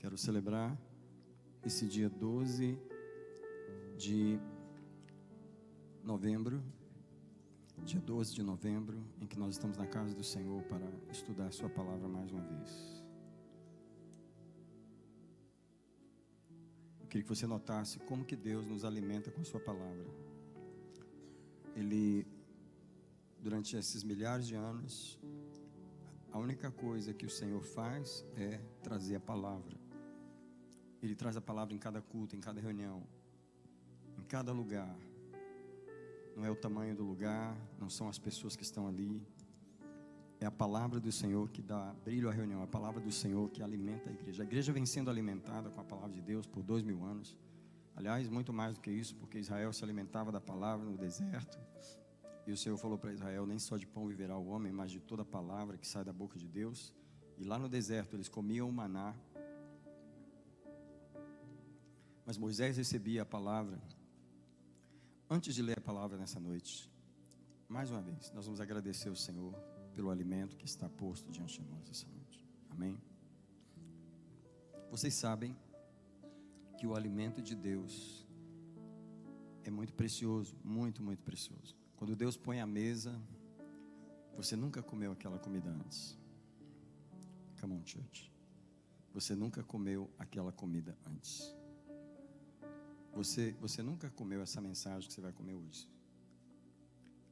Quero celebrar esse dia 12 de novembro, dia 12 de novembro, em que nós estamos na casa do Senhor para estudar sua palavra mais uma vez. Eu queria que você notasse como que Deus nos alimenta com a sua palavra. Ele, durante esses milhares de anos, a única coisa que o Senhor faz é trazer a palavra. Ele traz a palavra em cada culto, em cada reunião, em cada lugar. Não é o tamanho do lugar, não são as pessoas que estão ali. É a palavra do Senhor que dá brilho à reunião, a palavra do Senhor que alimenta a igreja. A igreja vem sendo alimentada com a palavra de Deus por 2000 anos. Aliás, muito mais do que isso, porque Israel se alimentava da palavra no deserto. E o Senhor falou para Israel: nem só de pão viverá o homem, mas de toda a palavra que sai da boca de Deus. E lá no deserto eles comiam o maná. Mas Moisés recebia a palavra. Antes de ler a palavra nessa noite, mais uma vez, nós vamos agradecer ao Senhor pelo alimento que está posto diante de nós essa noite. Amém? Vocês sabem que o alimento de Deus é muito precioso, muito, muito precioso. Quando Deus põe a mesa, você nunca comeu aquela comida antes. Come on, church. Você nunca comeu aquela comida antes. Você nunca comeu essa mensagem que você vai comer hoje.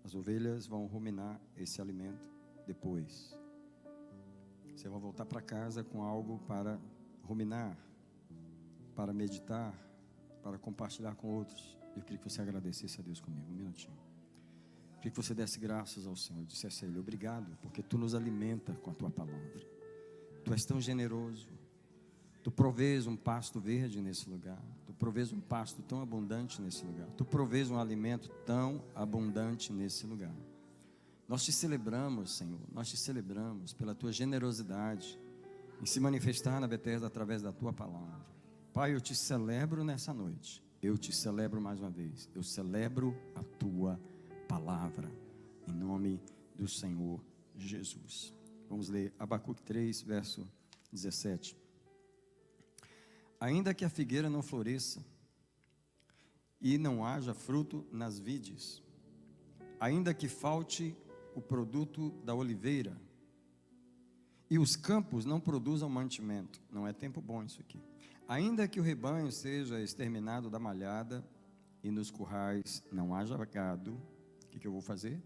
As ovelhas vão ruminar esse alimento depois. Você vai voltar para casa com algo para ruminar, para meditar, para compartilhar com outros. Eu queria que você agradecesse a Deus comigo, um minutinho. Eu queria que você desse graças ao Senhor, dissesse a Ele: obrigado, porque Tu nos alimenta com a Tua palavra. Tu és tão generoso. Tu provês um pasto verde nesse lugar. Tu provês um pasto tão abundante nesse lugar. Tu provês um alimento tão abundante nesse lugar. Nós te celebramos, Senhor. Nós te celebramos pela Tua generosidade em se manifestar na Betesda através da Tua palavra. Pai, eu te celebro nessa noite. Eu te celebro mais uma vez. Eu celebro a Tua palavra, em nome do Senhor Jesus. Vamos ler Abacuque 3, verso 17. Ainda que a figueira não floresça e não haja fruto nas vides, ainda que falte o produto da oliveira e os campos não produzam mantimento, não é tempo bom isso aqui. Ainda que o rebanho seja exterminado da malhada e nos currais não haja gado, o que eu vou fazer?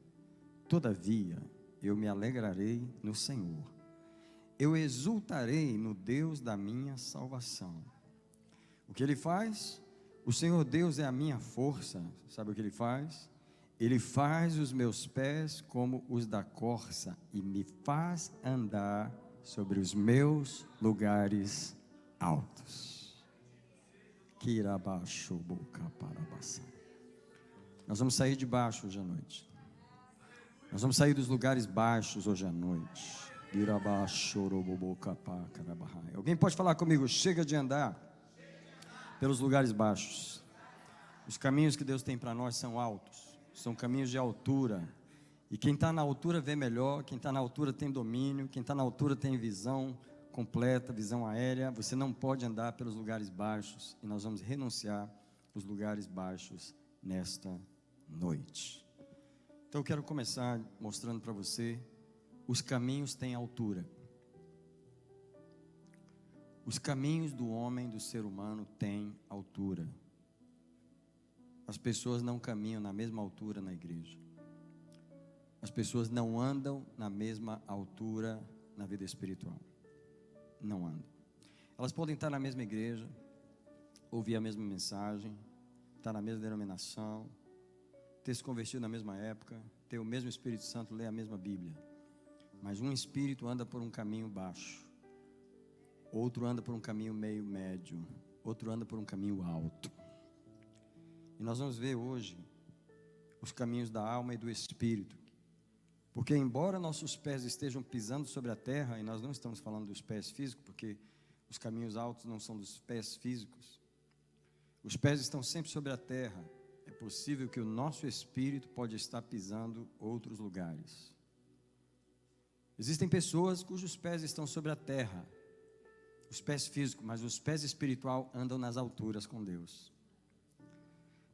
Todavia eu me alegrarei no Senhor, eu exultarei no Deus da minha salvação. O que Ele faz? O Senhor Deus é a minha força. Sabe o que Ele faz? Ele faz os meus pés como os da corça e me faz andar sobre os meus lugares altos. Nós vamos sair de baixo hoje à noite. Nós vamos sair dos lugares baixos hoje à noite. Alguém pode falar comigo? Chega de andar pelos lugares baixos. Os caminhos que Deus tem para nós são altos, são caminhos de altura. E quem está na altura vê melhor, quem está na altura tem domínio, quem está na altura tem visão completa, visão aérea. Você não pode andar pelos lugares baixos, e nós vamos renunciar os lugares baixos nesta noite. Então eu quero começar mostrando para você: os caminhos têm altura. Os caminhos do homem, do ser humano, têm altura. As pessoas não caminham na mesma altura na igreja. As pessoas não andam na mesma altura na vida espiritual. Não andam. Elas podem estar na mesma igreja, ouvir a mesma mensagem, estar na mesma denominação, ter se convertido na mesma época, ter o mesmo Espírito Santo, ler a mesma Bíblia. Mas um espírito anda por um caminho baixo. Outro anda por um caminho meio médio, outro anda por um caminho alto. E nós vamos ver hoje os caminhos da alma e do espírito. Porque embora nossos pés estejam pisando sobre a terra, e nós não estamos falando dos pés físicos, porque os caminhos altos não são dos pés físicos. Os pés estão sempre sobre a terra. É possível que o nosso espírito pode estar pisando outros lugares. Existem pessoas cujos pés estão sobre a terra, Os pés físicos, mas os pés espiritual andam nas alturas com Deus.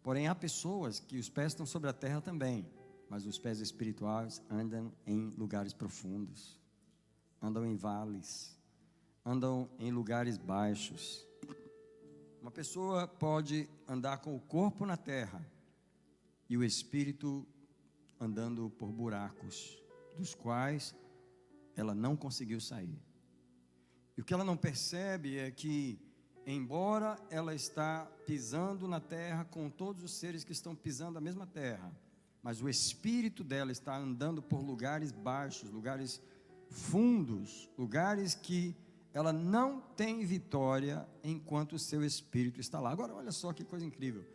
Porém, há pessoas que os pés estão sobre a terra também, mas os pés espirituais andam em lugares profundos, andam em vales, andam em lugares baixos. Uma pessoa pode andar com o corpo na terra e o espírito andando por buracos, dos quais ela não conseguiu sair. E o que ela não percebe é que, embora ela está pisando na terra com todos os seres que estão pisando a mesma terra, mas o espírito dela está andando por lugares baixos, lugares fundos, lugares que ela não tem vitória enquanto o seu espírito está lá. Agora, olha só que coisa incrível.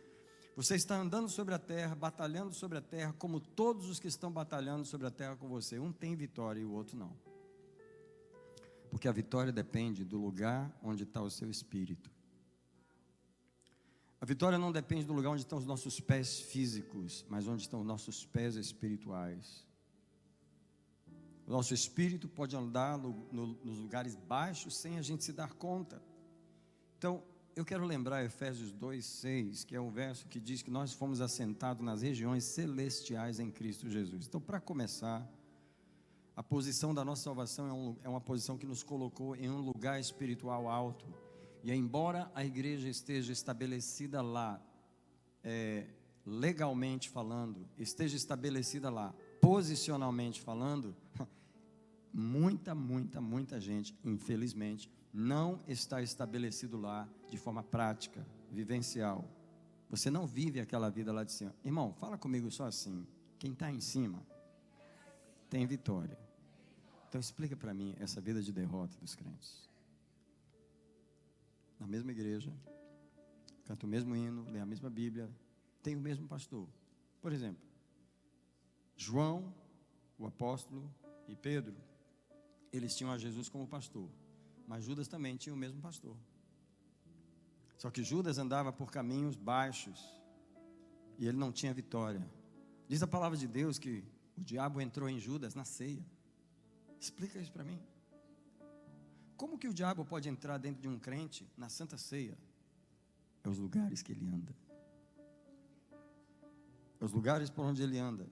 Você está andando sobre a terra, batalhando sobre a terra, como todos os que estão batalhando sobre a terra com você. Um tem vitória e o outro não. Porque a vitória depende do lugar onde está o seu espírito. A vitória não depende do lugar onde estão os nossos pés físicos, mas onde estão os nossos pés espirituais. O nosso espírito pode andar nos lugares baixos sem a gente se dar conta. Então, eu quero lembrar Efésios 2:6, que é um verso que diz que nós fomos assentados nas regiões celestiais em Cristo Jesus. Então, para começar, a posição da nossa salvação é uma posição que nos colocou em um lugar espiritual alto. E embora a igreja esteja estabelecida lá, legalmente falando, esteja estabelecida lá, posicionalmente falando, muita gente, infelizmente, não está estabelecido lá de forma prática, vivencial. Você não vive aquela vida lá de cima. Irmão, fala comigo só assim: quem está em cima tem vitória. Então explica para mim essa vida de derrota dos crentes. Na mesma igreja, canta o mesmo hino, lê a mesma Bíblia, tem o mesmo pastor. Por exemplo, João, o apóstolo, e Pedro, eles tinham a Jesus como pastor, mas Judas também tinha o mesmo pastor. Só que Judas andava por caminhos baixos e ele não tinha vitória. Diz a palavra de Deus que o diabo entrou em Judas na ceia. Explica isso para mim. Como que o diabo pode entrar dentro de um crente na Santa Ceia? É os lugares que ele anda. É os lugares por onde ele anda.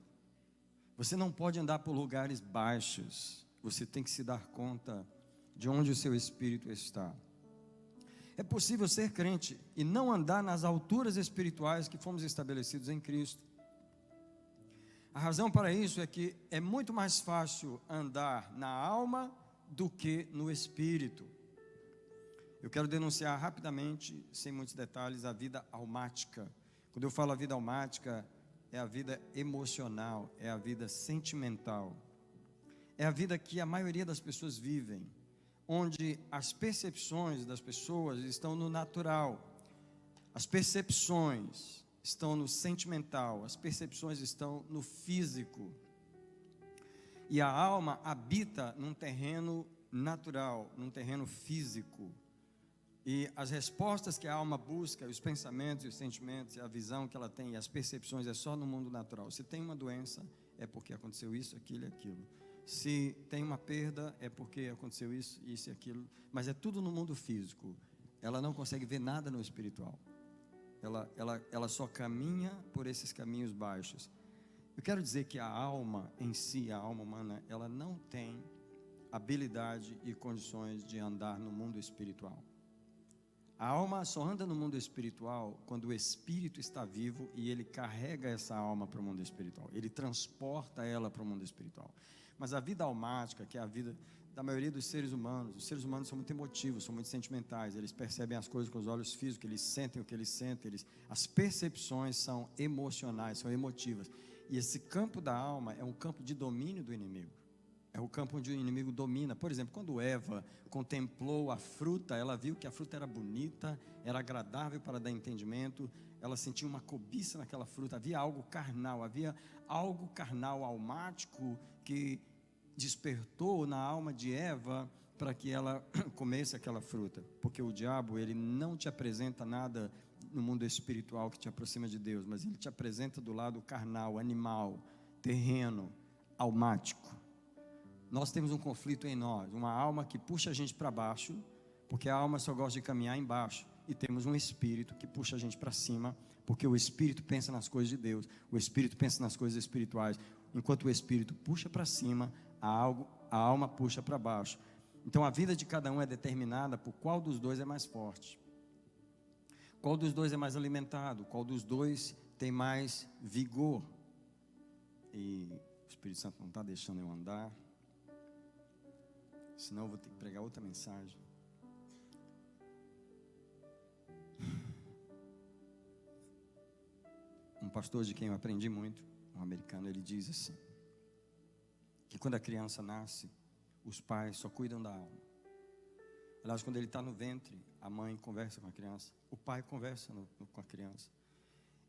Você não pode andar por lugares baixos. Você tem que se dar conta de onde o seu espírito está. É possível ser crente e não andar nas alturas espirituais que fomos estabelecidos em Cristo. A razão para isso é que é muito mais fácil andar na alma do que no espírito. Eu quero denunciar rapidamente, sem muitos detalhes, a vida almática. Quando eu falo a vida almática, é a vida emocional, é a vida sentimental. É a vida que a maioria das pessoas vivem, onde as percepções das pessoas estão no natural, as percepções estão no sentimental, as percepções estão no físico. E a alma habita num terreno natural, num terreno físico. E as respostas que a alma busca, os pensamentos, os sentimentos, a visão que ela tem e as percepções é só no mundo natural. Se tem uma doença, é porque aconteceu isso, aquilo e aquilo. Se tem uma perda, é porque aconteceu isso e aquilo. Mas é tudo no mundo físico. Ela não consegue ver nada no espiritual. Ela só caminha por esses caminhos baixos. Eu quero dizer que a alma em si, a alma humana, ela não tem habilidade e condições de andar no mundo espiritual. A alma só anda no mundo espiritual quando o espírito está vivo e ele carrega essa alma para o mundo espiritual. Ele transporta ela para o mundo espiritual. Mas a vida almática, que é a vida da maioria dos seres humanos, os seres humanos são muito emotivos, são muito sentimentais, eles percebem as coisas com os olhos físicos, eles sentem o que eles sentem, as percepções são emocionais, são emotivas. E esse campo da alma é um campo de domínio do inimigo. É o campo onde o inimigo domina. Por exemplo, quando Eva contemplou a fruta, ela viu que a fruta era bonita, era agradável para dar entendimento, ela sentiu uma cobiça naquela fruta, havia algo carnal, almático, que despertou na alma de Eva para que ela comesse aquela fruta. Porque o diabo, ele não te apresenta nada no mundo espiritual que te aproxima de Deus, mas ele te apresenta do lado carnal, animal, terreno, almático. Nós temos um conflito em nós, uma alma que puxa a gente para baixo, Porque a alma só gosta de caminhar embaixo. E temos um espírito que puxa a gente para cima, porque o espírito pensa nas coisas de Deus, o espírito pensa nas coisas espirituais. Enquanto o espírito puxa para cima, a alma puxa para baixo. Então a vida de cada um é determinada por qual dos dois é mais forte, qual dos dois é mais alimentado, qual dos dois tem mais vigor. E o Espírito Santo não está deixando eu andar, senão eu vou ter que pregar outra mensagem. Um pastor de quem eu aprendi muito, um americano, ele diz assim, que quando a criança nasce, os pais só cuidam da alma. Aliás, quando ele está no ventre, a mãe conversa com a criança, o pai conversa com a criança.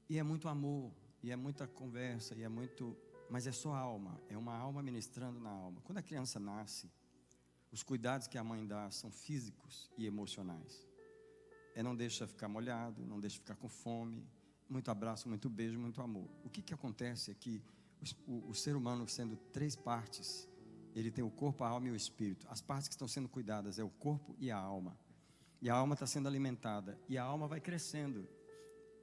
E é muito amor, e é muita conversa, mas é só alma, é uma alma ministrando na alma. Quando a criança nasce, os cuidados que a mãe dá são físicos e emocionais. Não deixa ficar molhado, não deixa ficar com fome, muito abraço, muito beijo, muito amor. O que acontece é que o ser humano, sendo 3 partes, ele tem o corpo, a alma e o espírito. As partes que estão sendo cuidadas é o corpo e a alma. E a alma está sendo alimentada, e a alma vai crescendo.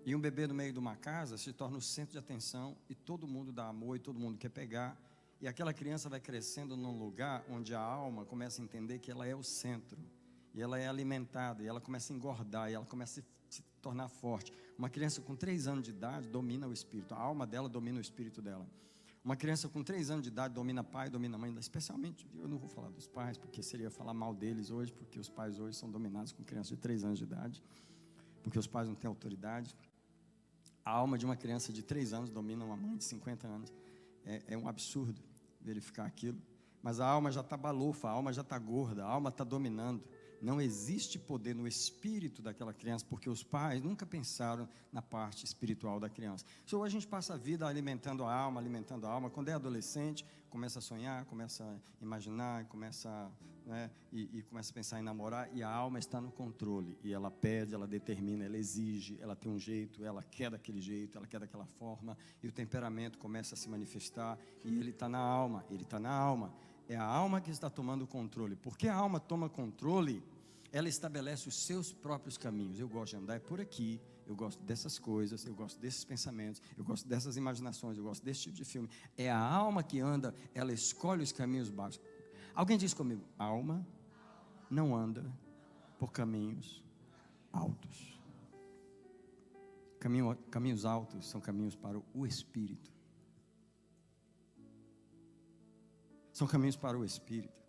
E um bebê no meio de uma casa se torna o centro de atenção, e todo mundo dá amor, e todo mundo quer pegar. E aquela criança vai crescendo num lugar onde a alma começa a entender que ela é o centro. E ela é alimentada, e ela começa a engordar, e ela começa a se tornar forte. Uma criança com 3 anos de idade domina o espírito, a alma dela domina o espírito dela. Uma criança com 3 anos de idade domina pai, domina mãe, especialmente, eu não vou falar dos pais, porque seria falar mal deles hoje, porque os pais hoje são dominados com crianças de 3 anos de idade, porque os pais não têm autoridade. A alma de uma criança de 3 anos domina uma mãe de 50 anos, é um absurdo verificar aquilo, mas a alma já está balofa, a alma já está gorda, a alma está dominando. Não existe poder no espírito daquela criança, porque os pais nunca pensaram na parte espiritual da criança. Então a gente passa a vida alimentando a alma. Quando é adolescente, começa a sonhar, começa a imaginar, começa a pensar em namorar, e a alma está no controle, e ela pede, ela determina, ela exige, ela tem um jeito, ela quer daquele jeito, ela quer daquela forma, e o temperamento começa a se manifestar, e ele está na alma, é a alma que está tomando o controle. Porque a alma toma controle, ela estabelece os seus próprios caminhos. Eu gosto de andar por aqui, eu gosto dessas coisas, eu gosto desses pensamentos, eu gosto dessas imaginações, eu gosto desse tipo de filme. É a alma que anda, ela escolhe os caminhos baixos. Alguém diz comigo, a alma não anda por caminhos altos. Caminhos altos são caminhos para o Espírito. São caminhos para o Espírito.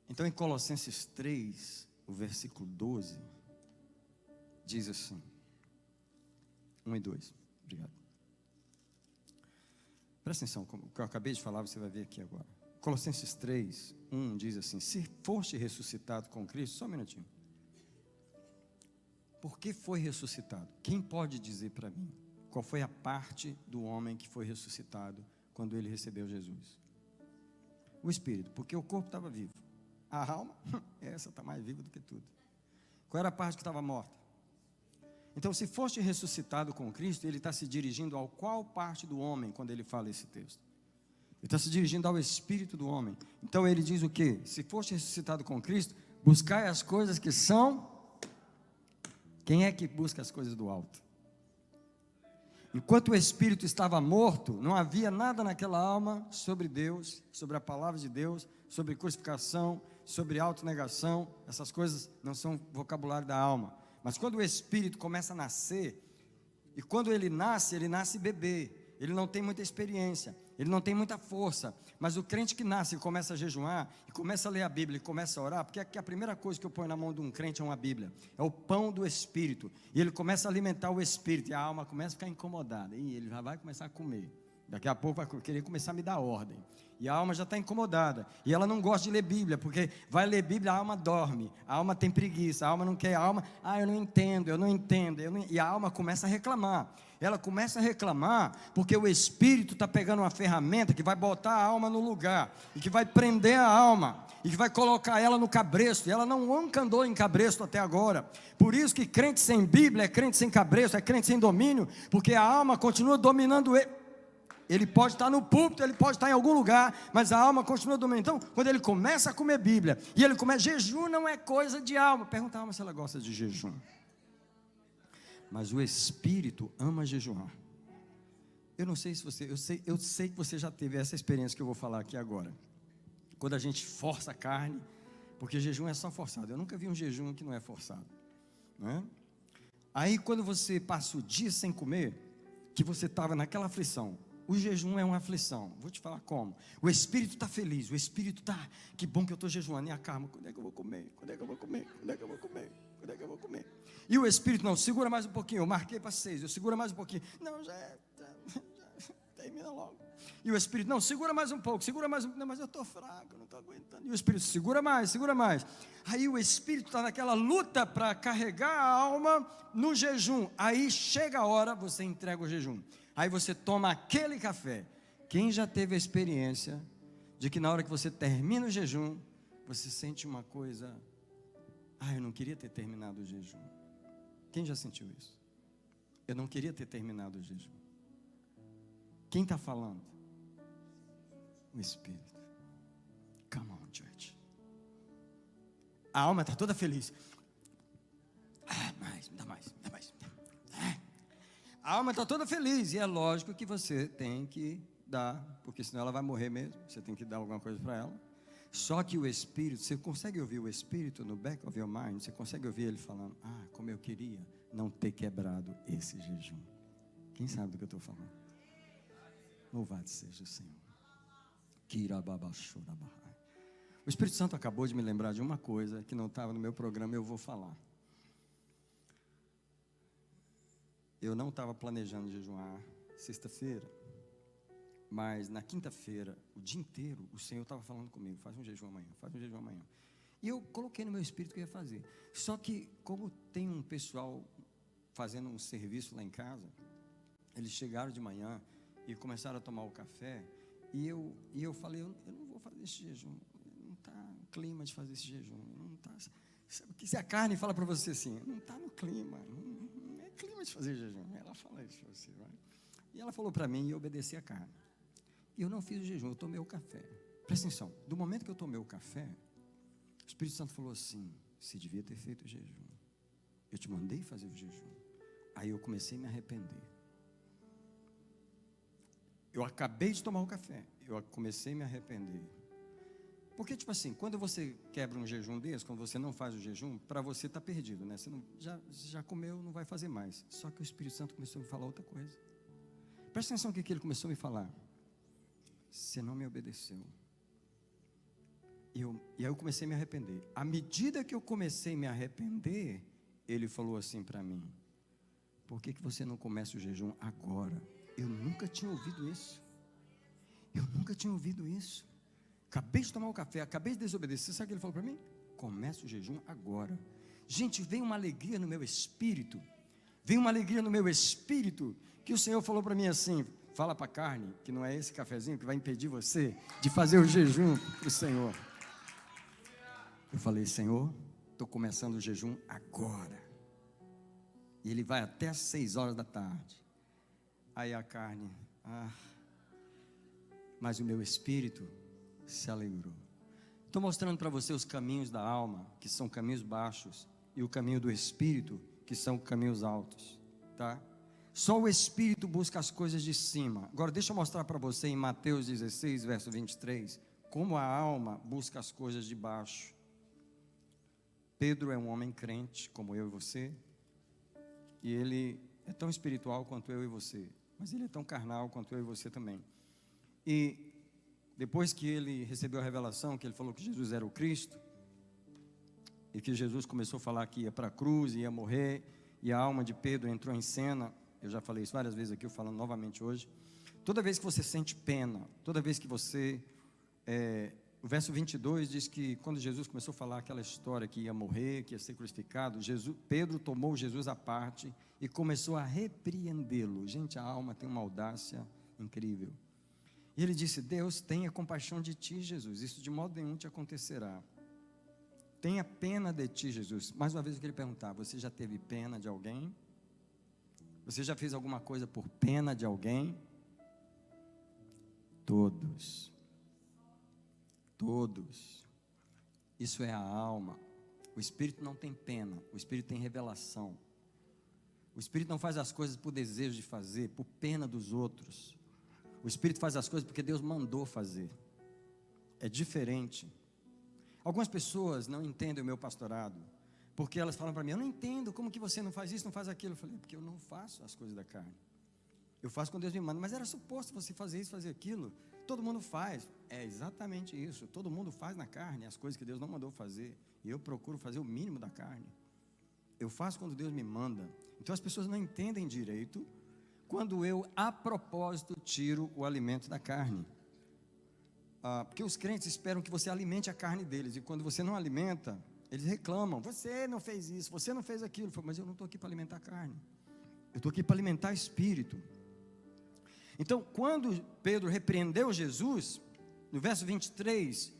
Então, em Colossenses 3, o versículo 12, diz assim, 1 e 2, obrigado. Presta atenção, o que eu acabei de falar, você vai ver aqui agora. Colossenses 3, 1 diz assim, se foste ressuscitado com Cristo, só um minutinho. Por que foi ressuscitado? Quem pode dizer para mim? Qual foi a parte do homem que foi ressuscitado quando ele recebeu Jesus? O Espírito, porque o corpo estava vivo. A alma, essa está mais viva do que tudo. Qual era a parte que estava morta? Então, se foste ressuscitado com Cristo, ele está se dirigindo ao qual parte do homem quando ele fala esse texto? Ele está se dirigindo ao Espírito do homem. Então ele diz o quê? Se foste ressuscitado com Cristo, buscai as coisas que são... Quem é que busca as coisas do alto? Enquanto o espírito estava morto, não havia nada naquela alma sobre Deus, sobre a palavra de Deus, sobre crucificação, sobre autonegação. Essas coisas não são vocabulário da alma. Mas quando o espírito começa a nascer, e quando ele nasce bebê, ele não tem muita experiência, ele não tem muita força, mas o crente que nasce e começa a jejuar, e começa a ler a Bíblia, e começa a orar, porque a primeira coisa que eu ponho na mão de um crente é uma Bíblia, é o pão do Espírito, e ele começa a alimentar o Espírito, e a alma começa a ficar incomodada, e ele já vai começar a comer, daqui a pouco vai querer começar a me dar ordem, e a alma já está incomodada, e ela não gosta de ler Bíblia, porque vai ler Bíblia, a alma dorme, a alma tem preguiça, a alma não quer, eu não entendo, e a alma começa a reclamar. Ela começa a reclamar porque o Espírito está pegando uma ferramenta que vai botar a alma no lugar, e que vai prender a alma, e que vai colocar ela no cabresto, e ela nunca andou em cabresto até agora. Por isso que crente sem Bíblia é crente sem cabresto, é crente sem domínio, porque a alma continua dominando ele. Ele pode estar no púlpito, ele pode estar em algum lugar, mas a alma continua dormindo. Então, quando ele começa a comer Bíblia, e ele começa, jejum não é coisa de alma. Pergunta a alma se ela gosta de jejum. Mas o Espírito ama jejuar. Eu não sei se você, eu sei que você já teve essa experiência que eu vou falar aqui agora. Quando a gente força a carne, porque jejum é só forçado. Eu nunca vi um jejum que não é forçado, não é? Aí quando você passa o dia sem comer, que você estava naquela aflição, o jejum é uma aflição. Vou te falar como. O espírito está feliz, o espírito está, que bom que eu estou jejuando. E a calma, quando é que eu vou comer? Quando é que eu vou comer? Quando é que eu vou comer? Quando é que eu vou comer? E o espírito, não, segura mais um pouquinho. Eu marquei para 6, eu segura mais um pouquinho. Não, já termina logo. E o espírito, não, segura mais um pouco, segura mais um pouco. Não, mas eu estou fraco, eu não estou aguentando. E o espírito, segura mais, segura mais. Aí o espírito está naquela luta para carregar a alma no jejum. Aí chega a hora, você entrega o jejum. Aí você toma aquele café. Quem já teve a experiência de que na hora que você termina o jejum, você sente uma coisa, eu não queria ter terminado o jejum. Quem já sentiu isso? Eu não queria ter terminado o jejum. Quem está falando? O Espírito. Come on, church. A alma está toda feliz. Mais, dá mais, dá mais. A alma está toda feliz. E é lógico que você tem que dar, porque senão ela vai morrer mesmo. Você tem que dar alguma coisa para ela. Só que o Espírito, você consegue ouvir o Espírito no back of your mind? Você consegue ouvir ele falando, como eu queria não ter quebrado esse jejum. Quem sabe do que eu estou falando? Louvado seja o Senhor. O Espírito Santo acabou de me lembrar de uma coisa que não estava no meu programa, eu vou falar. Eu não estava planejando jejuar sexta-feira, mas na quinta-feira, o dia inteiro, o Senhor estava falando comigo, faz um jejum amanhã, faz um jejum amanhã. E eu coloquei no meu espírito que eu ia fazer. Só que, como tem um pessoal fazendo um serviço lá em casa, eles chegaram de manhã e começaram a tomar o café, e eu falei, eu não vou fazer esse jejum, não está no clima de fazer esse jejum, não está, sabe que se a carne fala para você assim, não está no clima, não é clima de fazer jejum, ela fala isso para você, vai. E ela falou para mim, e eu obedeci a carne, e eu não fiz o jejum, eu tomei o café. Presta atenção, do momento que eu tomei o café, o Espírito Santo falou assim, você devia ter feito o jejum, eu te mandei fazer o jejum. Aí eu comecei a me arrepender. Eu acabei de tomar o café, eu comecei a me arrepender. Porque, tipo assim, quando você quebra um jejum desse, quando você não faz o jejum, para você está perdido, né? Você já comeu, não vai fazer mais. Só que o Espírito Santo começou a me falar outra coisa. Presta atenção no que ele começou a me falar. Você não me obedeceu. E aí eu comecei a me arrepender. À medida que eu comecei a me arrepender, ele falou assim para mim, por que você não começa o jejum agora? Eu nunca tinha ouvido isso. Eu nunca tinha ouvido isso. Acabei de tomar o café, acabei de desobedecer. Sabe o que ele falou para mim? Começa o jejum agora. Gente, vem uma alegria no meu espírito. Vem uma alegria no meu espírito. Que o Senhor falou para mim assim, fala para a carne, que não é esse cafezinho que vai impedir você de fazer o jejum para o Senhor. Eu falei, Senhor, estou começando o jejum agora. E ele vai até às 6 horas da tarde. Aí a carne, mas o meu espírito se alegrou. Estou mostrando para você os caminhos da alma, que são caminhos baixos, e o caminho do espírito, que são caminhos altos, tá? Só o espírito busca as coisas de cima. Agora deixa eu mostrar para você em Mateus 16, verso 23, como a alma busca as coisas de baixo. Pedro é um homem crente, como eu e você, e ele é tão espiritual quanto eu e você, mas ele é tão carnal quanto eu e você também. E depois que ele recebeu a revelação, que ele falou que Jesus era o Cristo, e que Jesus começou a falar que ia para a cruz, ia morrer, e a alma de Pedro entrou em cena, eu já falei isso várias vezes aqui, eu falando novamente hoje, toda vez que você sente pena, toda vez que você, o verso 22 diz que quando Jesus começou a falar aquela história que ia morrer, que ia ser crucificado, Pedro tomou Jesus à parte e começou a repreendê-lo. Gente, a alma tem uma audácia incrível. E ele disse, Deus tenha compaixão de ti, Jesus, isso de modo nenhum te acontecerá. Tenha pena de ti, Jesus. Mais uma vez eu queria perguntar, você já teve pena de alguém? Você já fez alguma coisa por pena de alguém? Todos. Todos. Isso é a alma. O Espírito não tem pena, o Espírito tem revelação. O Espírito não faz as coisas por desejo de fazer, por pena dos outros. O Espírito faz as coisas porque Deus mandou fazer. É diferente. Algumas pessoas não entendem o meu pastorado, porque elas falam para mim: eu não entendo, como que você não faz isso, não faz aquilo? Eu falei: porque eu não faço as coisas da carne. Eu faço quando Deus me manda. Mas era suposto você fazer isso, fazer aquilo. Todo mundo faz. É exatamente isso. Todo mundo faz na carne as coisas que Deus não mandou fazer. E eu procuro fazer o mínimo da carne. Eu faço quando Deus me manda. Então as pessoas não entendem direito quando eu, a propósito, tiro o alimento da carne. Porque os crentes esperam que você alimente a carne deles. E quando você não alimenta, eles reclamam: você não fez isso, você não fez aquilo. Eu falo: mas eu não estou aqui para alimentar a carne. Eu estou aqui para alimentar o espírito. Então, quando Pedro repreendeu Jesus, no verso 23,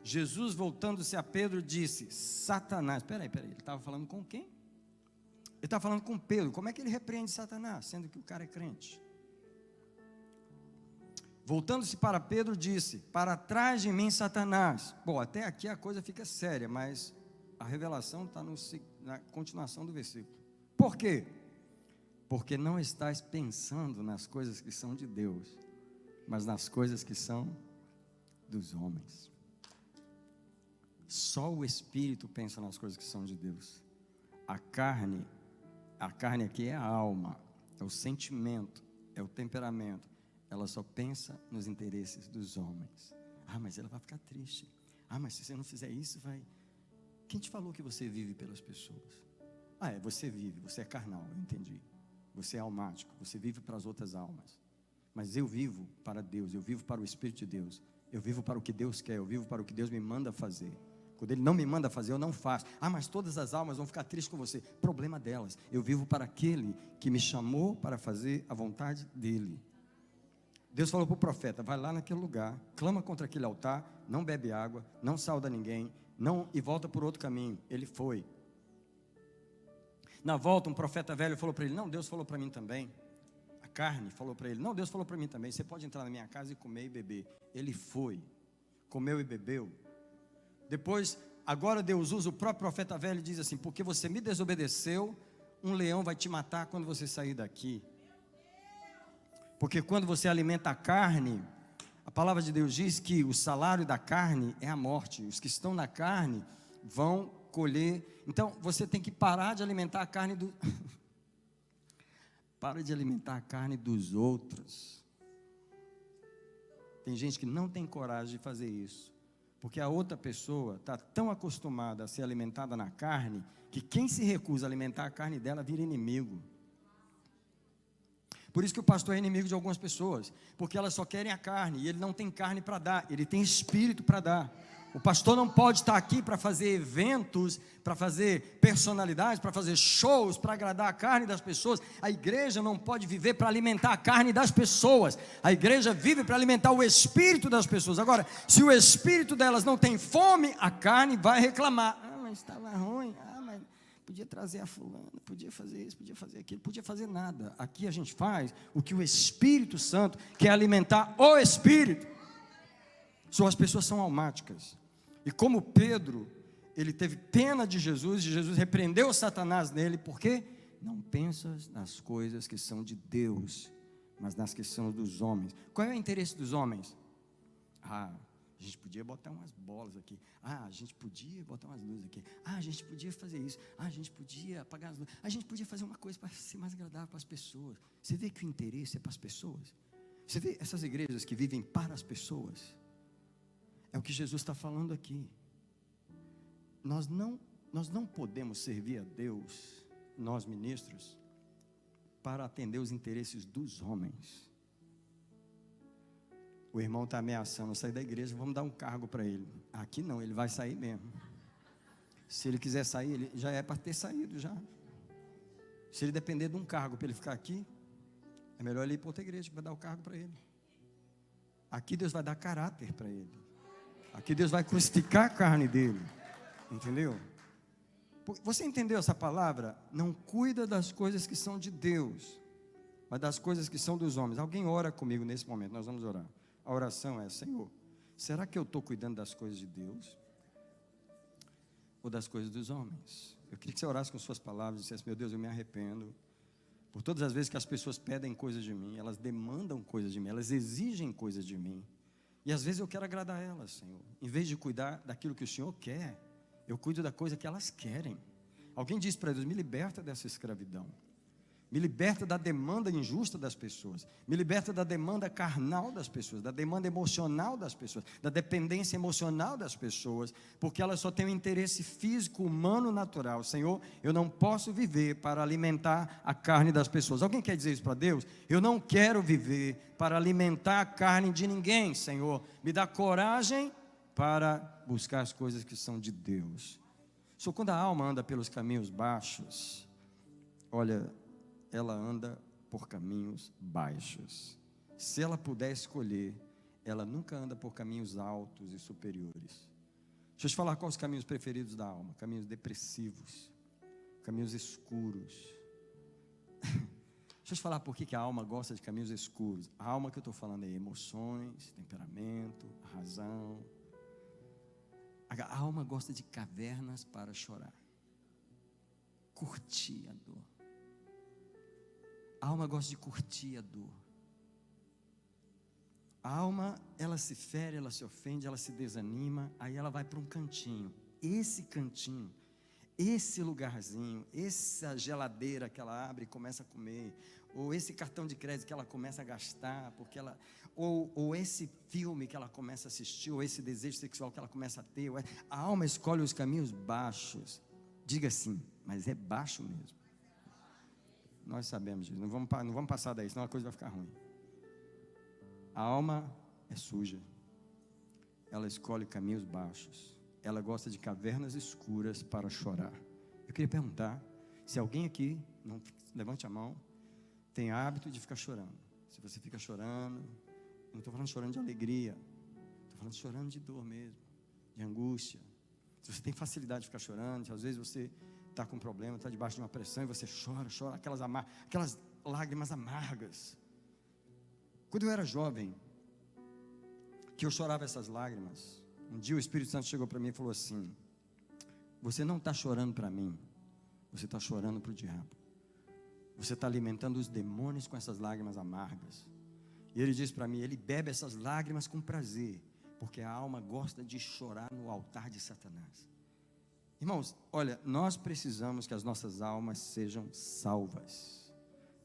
Jesus, voltando-se a Pedro, disse: Satanás. Espera aí, ele estava falando com quem? Ele estava falando com Pedro. Como é que ele repreende Satanás, sendo que o cara é crente? Voltando-se para Pedro, disse: para trás de mim, Satanás. Bom, até aqui a coisa fica séria, mas a revelação está na continuação do versículo. Por quê? Porque não estás pensando nas coisas que são de Deus, mas nas coisas que são dos homens. Só o Espírito pensa nas coisas que são de Deus. A carne aqui é a alma, é o sentimento, é o temperamento. Ela só pensa nos interesses dos homens. Mas ela vai ficar triste. Mas se você não fizer isso, vai... Quem te falou que você vive pelas pessoas? Você vive, você é carnal, eu entendi. Você é almático, você vive para as outras almas. Mas eu vivo para Deus, eu vivo para o Espírito de Deus. Eu vivo para o que Deus quer, eu vivo para o que Deus me manda fazer. Quando Ele não me manda fazer, eu não faço. Mas todas as almas vão ficar tristes com você. Problema delas. Eu vivo para aquele que me chamou para fazer a vontade dEle. Deus falou para o profeta: vai lá naquele lugar, clama contra aquele altar, não bebe água, não sauda ninguém, e volta por outro caminho. Ele foi. Na volta, um profeta velho falou para ele: não, Deus falou para mim também. A carne falou para ele: não, Deus falou para mim também. Você pode entrar na minha casa e comer e beber. Ele foi, comeu e bebeu. Depois, agora Deus usa o próprio profeta velho e diz assim: porque você me desobedeceu, um leão vai te matar quando você sair daqui. Porque quando você alimenta a carne, a palavra de Deus diz que o salário da carne é a morte. Os que estão na carne vão colher. Então você tem que parar de alimentar a carne para de alimentar a carne dos outros. Tem gente que não tem coragem de fazer isso, porque a outra pessoa está tão acostumada a ser alimentada na carne, que quem se recusa a alimentar a carne dela vira inimigo. Por isso que o pastor é inimigo de algumas pessoas, porque elas só querem a carne, e ele não tem carne para dar, ele tem espírito para dar. O pastor não pode estar aqui para fazer eventos, para fazer personalidades, para fazer shows, para agradar a carne das pessoas. A igreja não pode viver para alimentar a carne das pessoas. A igreja vive para alimentar o espírito das pessoas. Agora, se o espírito delas não tem fome, a carne vai reclamar: mas estava ruim, mas podia trazer a fulana, podia fazer isso, podia fazer aquilo, podia fazer nada. Aqui a gente faz o que o Espírito Santo quer, alimentar o Espírito. As pessoas são almáticas. E como Pedro, ele teve pena de Jesus, e Jesus repreendeu Satanás nele. Por quê? Não pensas nas coisas que são de Deus, mas nas que são dos homens. Qual é o interesse dos homens? A gente podia botar umas bolas aqui. A gente podia botar umas luzes aqui. A gente podia fazer isso. A gente podia apagar as luzes. A gente podia fazer uma coisa para ser mais agradável para as pessoas. Você vê que o interesse é para as pessoas? Você vê essas igrejas que vivem para as pessoas? É o que Jesus está falando aqui. Nós não podemos servir a Deus, nós ministros, para atender os interesses dos homens. O irmão está ameaçando sair da igreja, vamos dar um cargo para ele. Aqui não, ele vai sair mesmo. Se ele quiser sair, ele já é para ter saído já. Se ele depender de um cargo para ele ficar aqui, é melhor ele ir para outra igreja que vai dar o cargo para ele. Aqui Deus vai dar caráter para ele. Aqui Deus vai crucificar a carne dele. Entendeu? Você entendeu essa palavra? Não cuida das coisas que são de Deus, mas das coisas que são dos homens. Alguém ora comigo nesse momento, nós vamos orar. A oração é: Senhor, será que eu estou cuidando das coisas de Deus ou das coisas dos homens? Eu queria que você orasse com suas palavras e dissesse: meu Deus, eu me arrependo por todas as vezes que as pessoas pedem coisas de mim, elas demandam coisas de mim, elas exigem coisas de mim, e às vezes eu quero agradar elas, Senhor. Em vez de cuidar daquilo que o Senhor quer, eu cuido da coisa que elas querem. Alguém diz para Deus: me liberta dessa escravidão, me liberta da demanda injusta das pessoas, me liberta da demanda carnal das pessoas, da demanda emocional das pessoas, da dependência emocional das pessoas, porque elas só têm um interesse físico, humano, natural. Senhor, eu não posso viver para alimentar a carne das pessoas. Alguém quer dizer isso para Deus? Eu não quero viver para alimentar a carne de ninguém, Senhor. Me dá coragem para buscar as coisas que são de Deus. Só quando a alma anda pelos caminhos baixos, olha, ela anda por caminhos baixos. Se ela puder escolher, ela nunca anda por caminhos altos e superiores. Deixa eu te falar quais os caminhos preferidos da alma: caminhos depressivos, caminhos escuros. Deixa eu te falar por que a alma gosta de caminhos escuros. A alma que eu estou falando é emoções, temperamento, razão. A alma gosta de cavernas para chorar, curtir a dor. A alma gosta de curtir a dor. A alma, ela se fere, ela se ofende, ela se desanima, aí ela vai para um cantinho. Esse cantinho, esse lugarzinho, essa geladeira que ela abre e começa a comer, ou esse cartão de crédito que ela começa a gastar, porque ela, ou esse filme que ela começa a assistir, ou esse desejo sexual que ela começa a ter. A alma escolhe os caminhos baixos. Diga assim: mas é baixo mesmo. Nós sabemos disso, não vamos passar daí, senão a coisa vai ficar ruim. A alma é suja, ela escolhe caminhos baixos, ela gosta de cavernas escuras para chorar. Eu queria perguntar se alguém aqui, não levante a mão, tem hábito de ficar chorando. Se você fica chorando, não estou falando chorando de alegria, estou falando chorando de dor mesmo, de angústia. Se você tem facilidade de ficar chorando, se às vezes você está com um problema, está debaixo de uma pressão e você chora, aquelas lágrimas amargas. Quando eu era jovem, que eu chorava essas lágrimas, um dia o Espírito Santo chegou para mim e falou assim: você não está chorando para mim, você está chorando para o diabo. Você está alimentando os demônios com essas lágrimas amargas. E ele disse para mim: ele bebe essas lágrimas com prazer, porque a alma gosta de chorar no altar de Satanás. Irmãos, olha, nós precisamos que as nossas almas sejam salvas.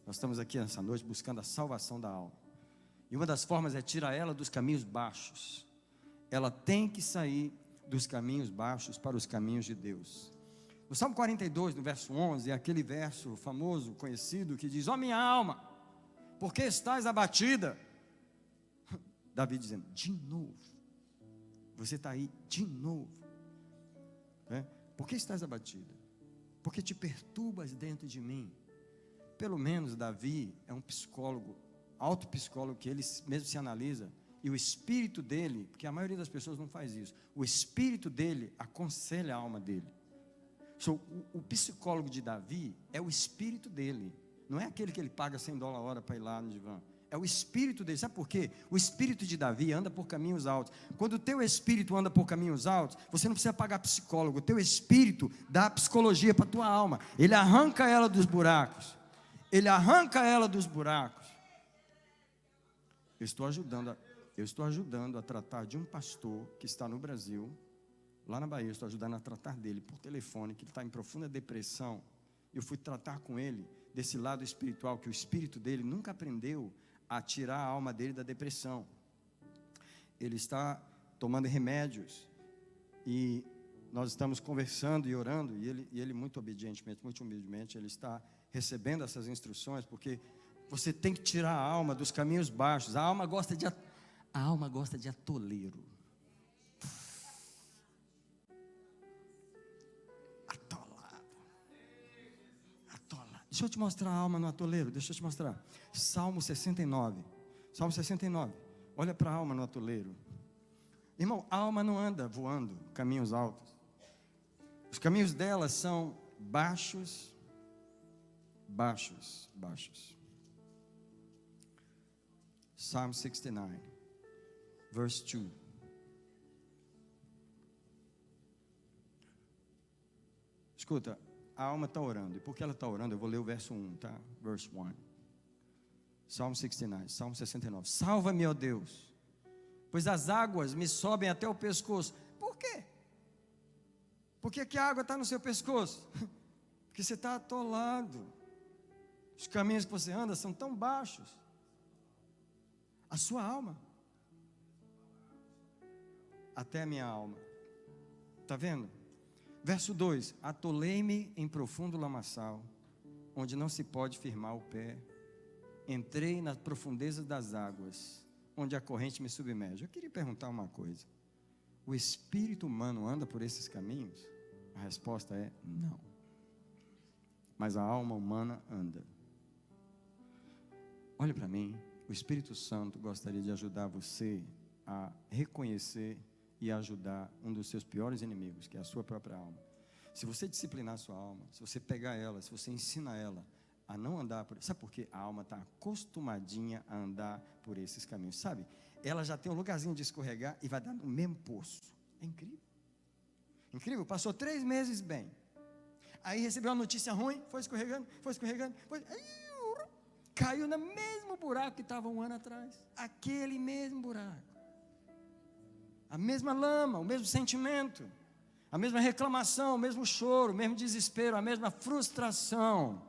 Nós estamos aqui nessa noite buscando a salvação da alma. E uma das formas é tirar ela dos caminhos baixos. Ela tem que sair dos caminhos baixos para os caminhos de Deus. No Salmo 42, no verso 11, é aquele verso famoso, conhecido, que diz: ó minha alma, por que estás abatida? Davi dizendo: de novo, você está aí de novo, né? Por que estás abatida? Porque te perturbas dentro de mim. Pelo menos Davi é um psicólogo, autopsicólogo, que ele mesmo se analisa, e o espírito dele, porque a maioria das pessoas não faz isso, o espírito dele aconselha a alma dele. O psicólogo de Davi é o espírito dele, não é aquele que ele paga $100 a hora para ir lá no divã. É o espírito dele. Sabe por quê? O espírito de Davi anda por caminhos altos. Quando o teu espírito anda por caminhos altos, você não precisa pagar psicólogo. O teu espírito dá psicologia para a tua alma. Ele arranca ela dos buracos. Ele arranca ela dos buracos. Eu estou ajudando a tratar de um pastor que está no Brasil, lá na Bahia. Eu estou ajudando a tratar dele por telefone, que ele está em profunda depressão. Eu fui tratar com ele desse lado espiritual, que o espírito dele nunca aprendeu a tirar a alma dele da depressão. Ele está tomando remédios, e nós estamos conversando e orando, e ele muito humildemente, ele está recebendo essas instruções, porque você tem que tirar a alma dos caminhos baixos. A alma gosta de atoleiro. Deixa eu te mostrar a alma no atoleiro, deixa eu te mostrar. Salmo 69. Olha para a alma no atoleiro. Irmão, a alma não anda voando caminhos altos. Os caminhos dela são baixos. Psalm 69. verse 2. Escuta, a alma está orando. E por que ela está orando? Eu vou ler o verso 1, tá? Verse 1. Salmo 69, Salmo 69. Salva-me, ó Deus, pois as águas me sobem até o pescoço. Por quê? Por que que a água está no seu pescoço? Porque você está atolado. Os caminhos que você anda são tão baixos. A sua alma. Até a minha alma. Está vendo? Verso 2. Atolei-me em profundo lamaçal, onde não se pode firmar o pé. Entrei nas profundezas das águas, onde a corrente me submerge. Eu queria perguntar uma coisa. O espírito humano anda por esses caminhos? A resposta é não. Mas a alma humana anda. Olhe para mim. O Espírito Santo gostaria de ajudar você a reconhecer e ajudar um dos seus piores inimigos, que é a sua própria alma. Se você disciplinar a sua alma, se você pegar ela, se você ensina ela a não andar por... Sabe por quê? A alma está acostumadinha a andar por esses caminhos, sabe? Ela já tem um lugarzinho de escorregar e vai dar no mesmo poço. É incrível. Incrível, passou 3 meses bem. Aí recebeu uma notícia ruim, foi escorregando, caiu no mesmo buraco que estava 1 ano atrás. Aquele mesmo buraco. A mesma lama, o mesmo sentimento, a mesma reclamação, o mesmo choro, o mesmo desespero, a mesma frustração.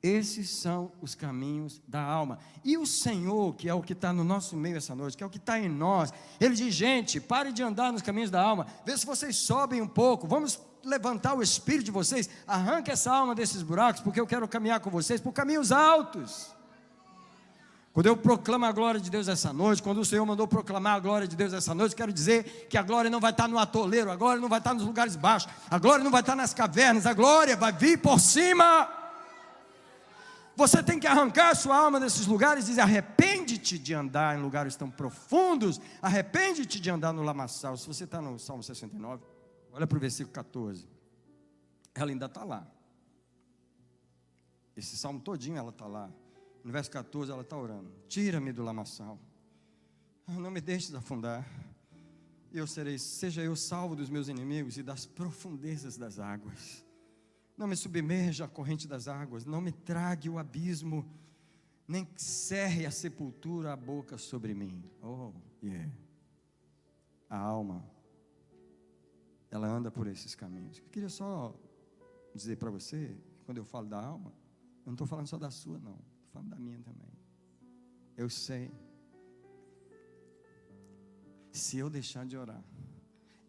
Esses são os caminhos da alma. E o Senhor, que é o que está no nosso meio essa noite, que é o que está em nós, Ele diz: gente, pare de andar nos caminhos da alma, vê se vocês sobem um pouco, vamos levantar o espírito de vocês, arranque essa alma desses buracos, porque eu quero caminhar com vocês por caminhos altos. Quando eu proclamo a glória de Deus essa noite, quando o Senhor mandou proclamar a glória de Deus essa noite, quero dizer que a glória não vai estar no atoleiro, a glória não vai estar nos lugares baixos, a glória não vai estar nas cavernas, a glória vai vir por cima. Você tem que arrancar a sua alma desses lugares e dizer: arrepende-te de andar em lugares tão profundos, arrepende-te de andar no lamaçal. Se você está no Salmo 69, olha para o versículo 14, ela ainda está lá. Esse salmo todinho ela está lá. No verso 14 ela está orando: tira-me do lamaçal, não me deixes afundar, e seja eu salvo dos meus inimigos e das profundezas das águas. Não me submerja a corrente das águas, não me trague o abismo, nem cerre a sepultura a boca sobre mim. Oh, yeah. A alma, ela anda por esses caminhos. Eu queria só dizer para você, quando eu falo da alma, eu não estou falando só da sua, não. Estou falando da minha também. Eu sei. Se eu deixar de orar,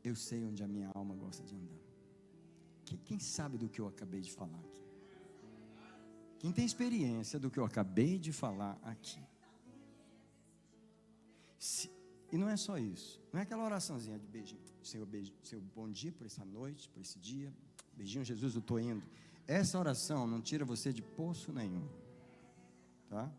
eu sei onde a minha alma gosta de andar. Quem sabe do que eu acabei de falar aqui? Quem tem experiência do que eu acabei de falar aqui? E não é só isso. Não é aquela oraçãozinha de beijinho. Senhor, bom dia por essa noite, por esse dia. Beijinho, Jesus, eu estou indo. Essa oração não tira você de poço nenhum. Tá?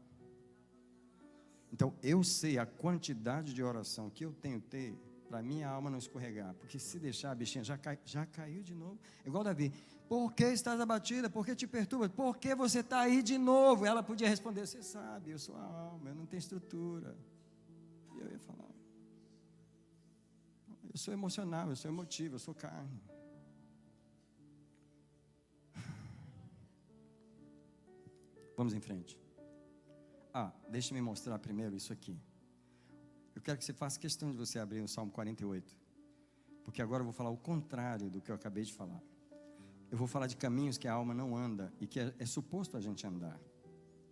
Então, eu sei a quantidade de oração que eu tenho que ter para minha alma não escorregar, porque se deixar a bichinha já caiu de novo, igual Davi: por que estás abatida, por que te perturba, por que você está aí de novo? Ela podia responder: você sabe, eu sou a alma, eu não tenho estrutura. E eu ia falar: eu sou emocional, eu sou emotivo, eu sou carne. Vamos em frente. Deixa-me mostrar primeiro isso aqui. Eu quero que você faça questão de você abrir o Salmo 48, porque agora eu vou falar o contrário do que eu acabei de falar. Eu vou falar de caminhos que a alma não anda e que é suposto a gente andar,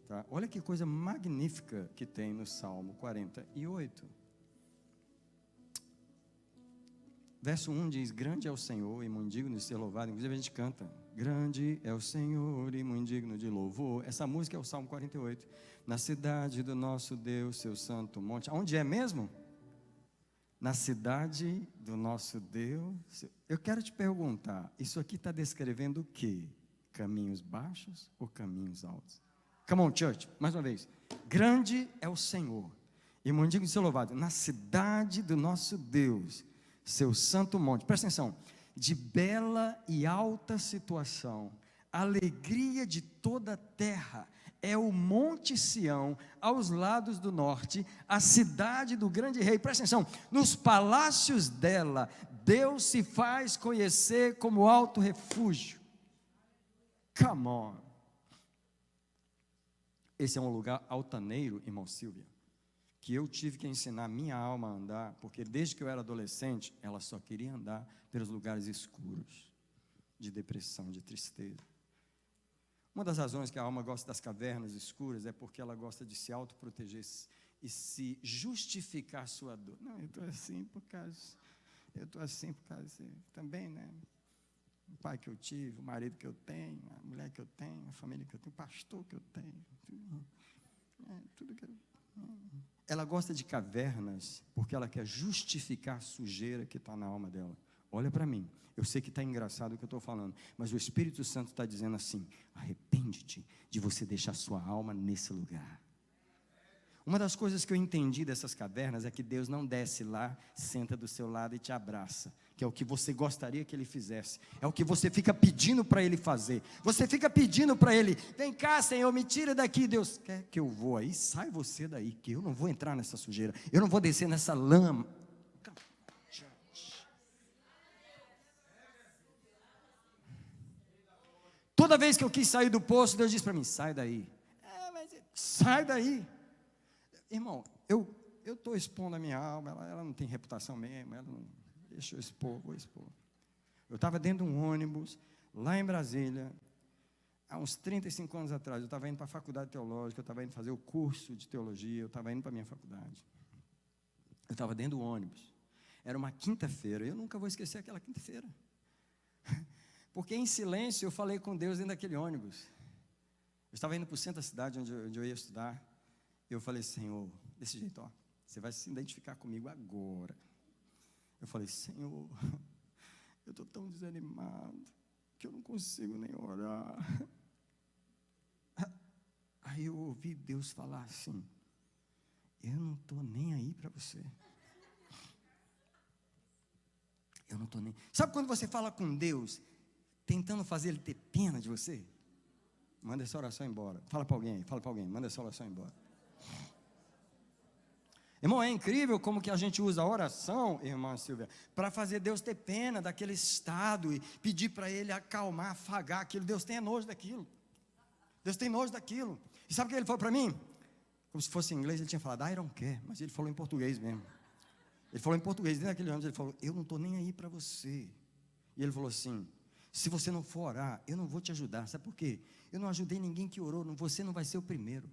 tá? Olha que coisa magnífica que tem no Salmo 48. Verso 1 diz: grande é o Senhor e muito digno de ser louvado. Inclusive a gente canta: grande é o Senhor e muito digno de louvor. Essa música é o Salmo 48. Na cidade do nosso Deus, seu santo monte. Onde é mesmo? Na cidade do nosso Deus. Eu quero te perguntar, isso aqui está descrevendo o quê? Caminhos baixos ou caminhos altos? Come on, church, mais uma vez. Grande é o Senhor e muito digno de ser louvado. Na cidade do nosso Deus, seu santo monte. Presta atenção: de bela e alta situação, alegria de toda a terra, é o Monte Sião, aos lados do norte, a cidade do grande rei. Presta atenção, nos palácios dela, Deus se faz conhecer como alto refúgio. Come on. Esse é um lugar altaneiro, irmão Silvia, que eu tive que ensinar minha alma a andar, porque desde que eu era adolescente, ela só queria andar pelos lugares escuros, de depressão, de tristeza. Uma das razões que a alma gosta das cavernas escuras é porque ela gosta de se autoproteger e se justificar a sua dor. Não, eu estou assim por causa também, né? O pai que eu tive, o marido que eu tenho, a mulher que eu tenho, a família que eu tenho, o pastor que eu tenho, tudo que eu... Ela gosta de cavernas porque ela quer justificar a sujeira que está na alma dela. Olha para mim, eu sei que está engraçado o que eu estou falando, mas o Espírito Santo está dizendo assim: arrepende-te de você deixar sua alma nesse lugar. Uma das coisas que eu entendi dessas cavernas é que Deus não desce lá, senta do seu lado e te abraça, que é o que você gostaria que Ele fizesse, é o que você fica pedindo para Ele fazer. Você fica pedindo para Ele: vem cá, Senhor, me tira daqui. Deus quer que eu vou aí, sai você daí, que eu não vou entrar nessa sujeira, eu não vou descer nessa lama. Toda vez que eu quis sair do poço, Deus disse para mim: sai daí. Sai daí. Irmão, eu estou expondo a minha alma, ela não tem reputação mesmo, ela não, deixa eu expor, vou expor. Eu estava dentro de um ônibus, lá em Brasília, há uns 35 anos atrás. Eu estava indo para a faculdade teológica, eu estava indo fazer o curso de teologia, eu estava indo para a minha faculdade. Eu estava dentro do ônibus, era uma quinta-feira, eu nunca vou esquecer aquela quinta-feira, porque em silêncio eu falei com Deus dentro daquele ônibus. Eu estava indo para o centro da cidade, onde eu ia estudar. Eu falei: Senhor, desse jeito, ó, você vai se identificar comigo agora. Eu falei: Senhor, eu estou tão desanimado, que eu não consigo nem orar. Aí eu ouvi Deus falar assim: eu não estou nem aí para você. Eu não estou nem... Sabe quando você fala com Deus, tentando fazer Ele ter pena de você? Manda essa oração embora. Fala para alguém, manda essa oração embora. Irmão, é incrível como que a gente usa a oração, irmã Silvia, para fazer Deus ter pena daquele estado e pedir para Ele acalmar, afagar aquilo. Deus tem nojo daquilo. Deus tem nojo daquilo. E sabe o que Ele falou para mim? Como se fosse em inglês, Ele tinha falado: I don't care, mas Ele falou em português mesmo. Ele falou em português, dentro daquele ônibus, Ele falou: eu não estou nem aí para você. E Ele falou assim: se você não for orar, eu não vou te ajudar. Sabe por quê? Eu não ajudei ninguém que orou, você não vai ser o primeiro.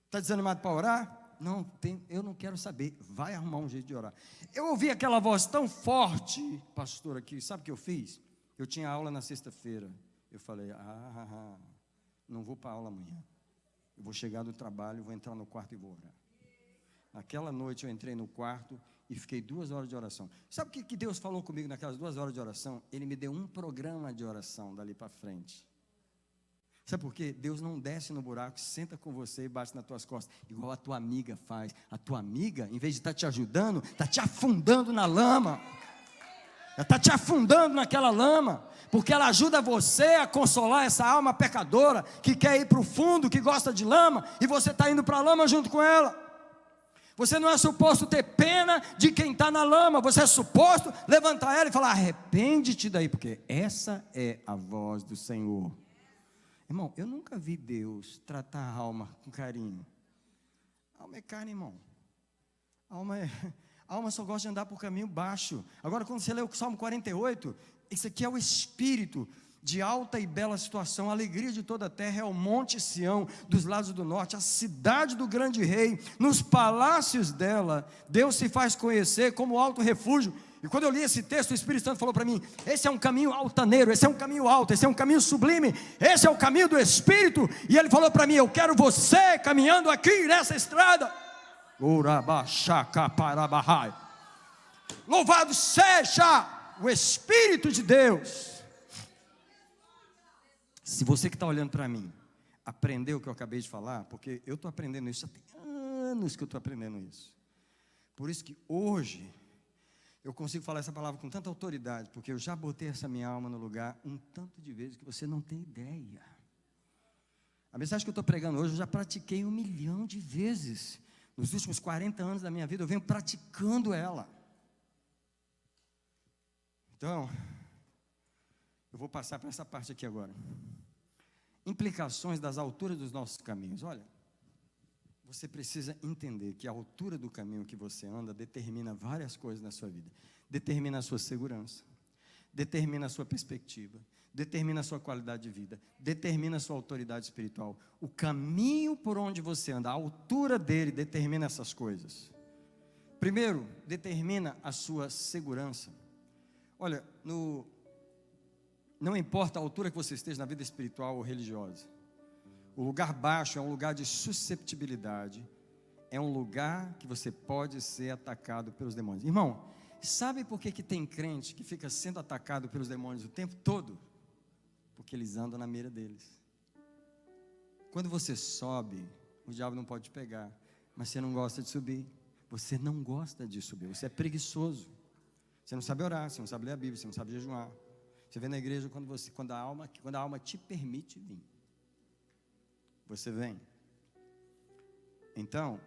Está desanimado para orar? Não, eu não quero saber, vai arrumar um jeito de orar. Eu ouvi aquela voz tão forte, pastor, aqui, sabe o que eu fiz? Eu tinha aula na sexta-feira, eu falei: não vou para a aula amanhã, eu vou chegar do trabalho, vou entrar no quarto e vou orar. Naquela noite eu entrei no quarto e fiquei 2 horas de oração. Sabe o que Deus falou comigo naquelas 2 horas de oração? Ele me deu um programa de oração dali para frente. Sabe por quê? Deus não desce no buraco, senta com você e bate nas tuas costas, igual a tua amiga faz. A tua amiga, em vez de estar te ajudando, está te afundando na lama. Ela está te afundando naquela lama, porque ela ajuda você a consolar essa alma pecadora, que quer ir para o fundo, que gosta de lama, e você está indo para a lama junto com ela. Você não é suposto ter pena de quem está na lama, você é suposto levantar ela e falar: arrepende-te daí, porque essa é a voz do Senhor. Irmão, eu nunca vi Deus tratar a alma com carinho. A alma é carne, irmão. A alma só gosta de andar por caminho baixo. Agora, quando você lê o Salmo 48, isso aqui é o espírito de alta e bela situação. A alegria de toda a terra é o Monte Sião, dos lados do norte, a cidade do grande rei. Nos palácios dela, Deus se faz conhecer como alto refúgio. E quando eu li esse texto, o Espírito Santo falou para mim: esse é um caminho altaneiro, esse é um caminho alto, esse é um caminho sublime, esse é o caminho do Espírito. E Ele falou para mim: eu quero você caminhando aqui nessa estrada. Louvado seja o Espírito de Deus. Se você que está olhando para mim aprendeu o que eu acabei de falar, porque eu estou aprendendo isso, já tem anos que eu estou aprendendo isso. Por isso que hoje eu consigo falar essa palavra com tanta autoridade, porque eu já botei essa minha alma no lugar um tanto de vezes que você não tem ideia. A mensagem que eu estou pregando hoje, eu já pratiquei 1 milhão de vezes. Nos últimos 40 anos da minha vida, eu venho praticando ela. Então, eu vou passar para essa parte aqui agora. Implicações das alturas dos nossos caminhos. Olha, você precisa entender que a altura do caminho que você anda determina várias coisas na sua vida. Determina a sua segurança, determina a sua perspectiva, determina a sua qualidade de vida, determina a sua autoridade espiritual. O caminho por onde você anda, a altura dele determina essas coisas. Primeiro, determina a sua segurança. Olha, não importa a altura que você esteja na vida espiritual ou religiosa, o lugar baixo é um lugar de susceptibilidade, é um lugar que você pode ser atacado pelos demônios. Irmão, sabe por que tem crente que fica sendo atacado pelos demônios o tempo todo? Porque eles andam na mira deles. Quando você sobe, o diabo não pode te pegar, mas você não gosta de subir. Você não gosta de subir, você é preguiçoso. Você não sabe orar, você não sabe ler a Bíblia, você não sabe jejuar. Você vem na igreja quando a alma te permite vir. Você vem. Então,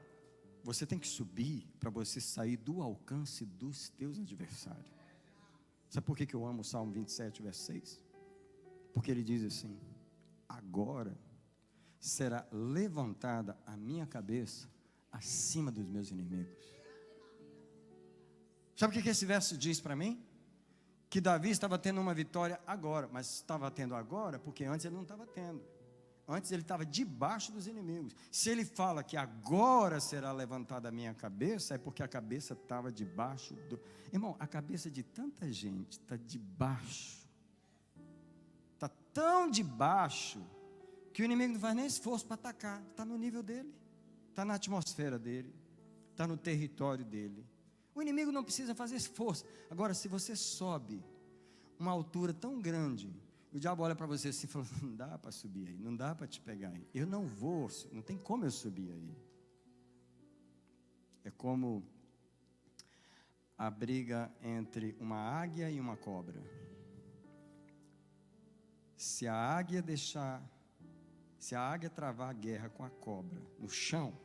você tem que subir para você sair do alcance dos teus adversários. Sabe por que eu amo o Salmo 27, verso 6? Porque ele diz assim: agora será levantada a minha cabeça acima dos meus inimigos. Sabe o que esse verso diz para mim? Que Davi estava tendo uma vitória agora, mas estava tendo agora porque antes ele não estava tendo. Antes ele estava debaixo dos inimigos. Se ele fala que agora será levantada a minha cabeça, é porque a cabeça estava debaixo do... Irmão, a cabeça de tanta gente está debaixo. Está tão debaixo que o inimigo não faz nem esforço para atacar. Está no nível dele, está na atmosfera dele, está no território dele. O inimigo não precisa fazer esforço. Agora, se você sobe uma altura tão grande, o diabo olha para você assim e fala: não dá para subir aí, não dá para te pegar aí. Eu não vou, não tem como eu subir aí. É como a briga entre uma águia e uma cobra. Se a águia travar a guerra com a cobra no chão,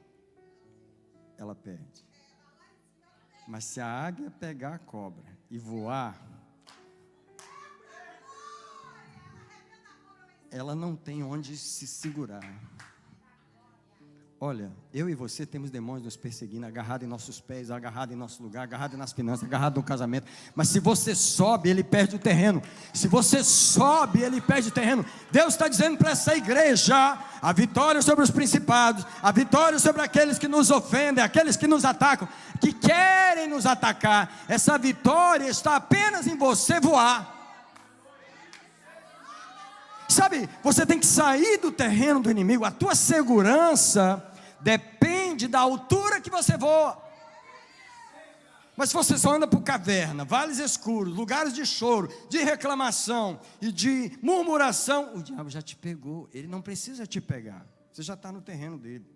ela perde. Mas se a águia pegar a cobra e voar, ela não tem onde se segurar. Olha, eu e você temos demônios nos perseguindo, agarrado em nossos pés, agarrado em nosso lugar, agarrado nas finanças, agarrado no casamento. Mas se você sobe, ele perde o terreno. Se você sobe, ele perde o terreno. Deus está dizendo para essa igreja: a vitória sobre os principados, a vitória sobre aqueles que nos ofendem, aqueles que nos atacam, que querem nos atacar. Essa vitória está apenas em você voar. Sabe, você tem que sair do terreno do inimigo. A tua segurança depende da altura que você voa. Mas se você só anda por caverna, vales escuros, lugares de choro, de reclamação e de murmuração, o diabo já te pegou. Ele não precisa te pegar, você já está no terreno dele.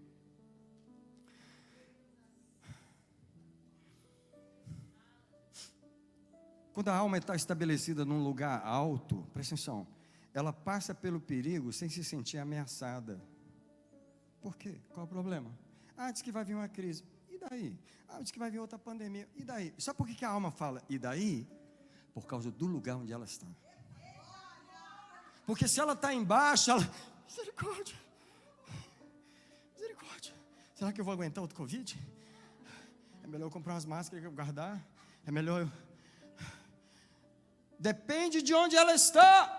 Quando a alma está estabelecida num lugar alto, presta atenção, ela passa pelo perigo sem se sentir ameaçada. Por quê? Qual o problema? Diz que vai vir uma crise. E daí? Diz que vai vir outra pandemia. E daí? Sabe por que a alma fala e daí? Por causa do lugar onde ela está. Porque se ela está embaixo, ela... Misericórdia. Misericórdia. Será que eu vou aguentar outro Covid? É melhor eu comprar umas máscaras que eu guardar? É melhor eu... Depende de onde ela está.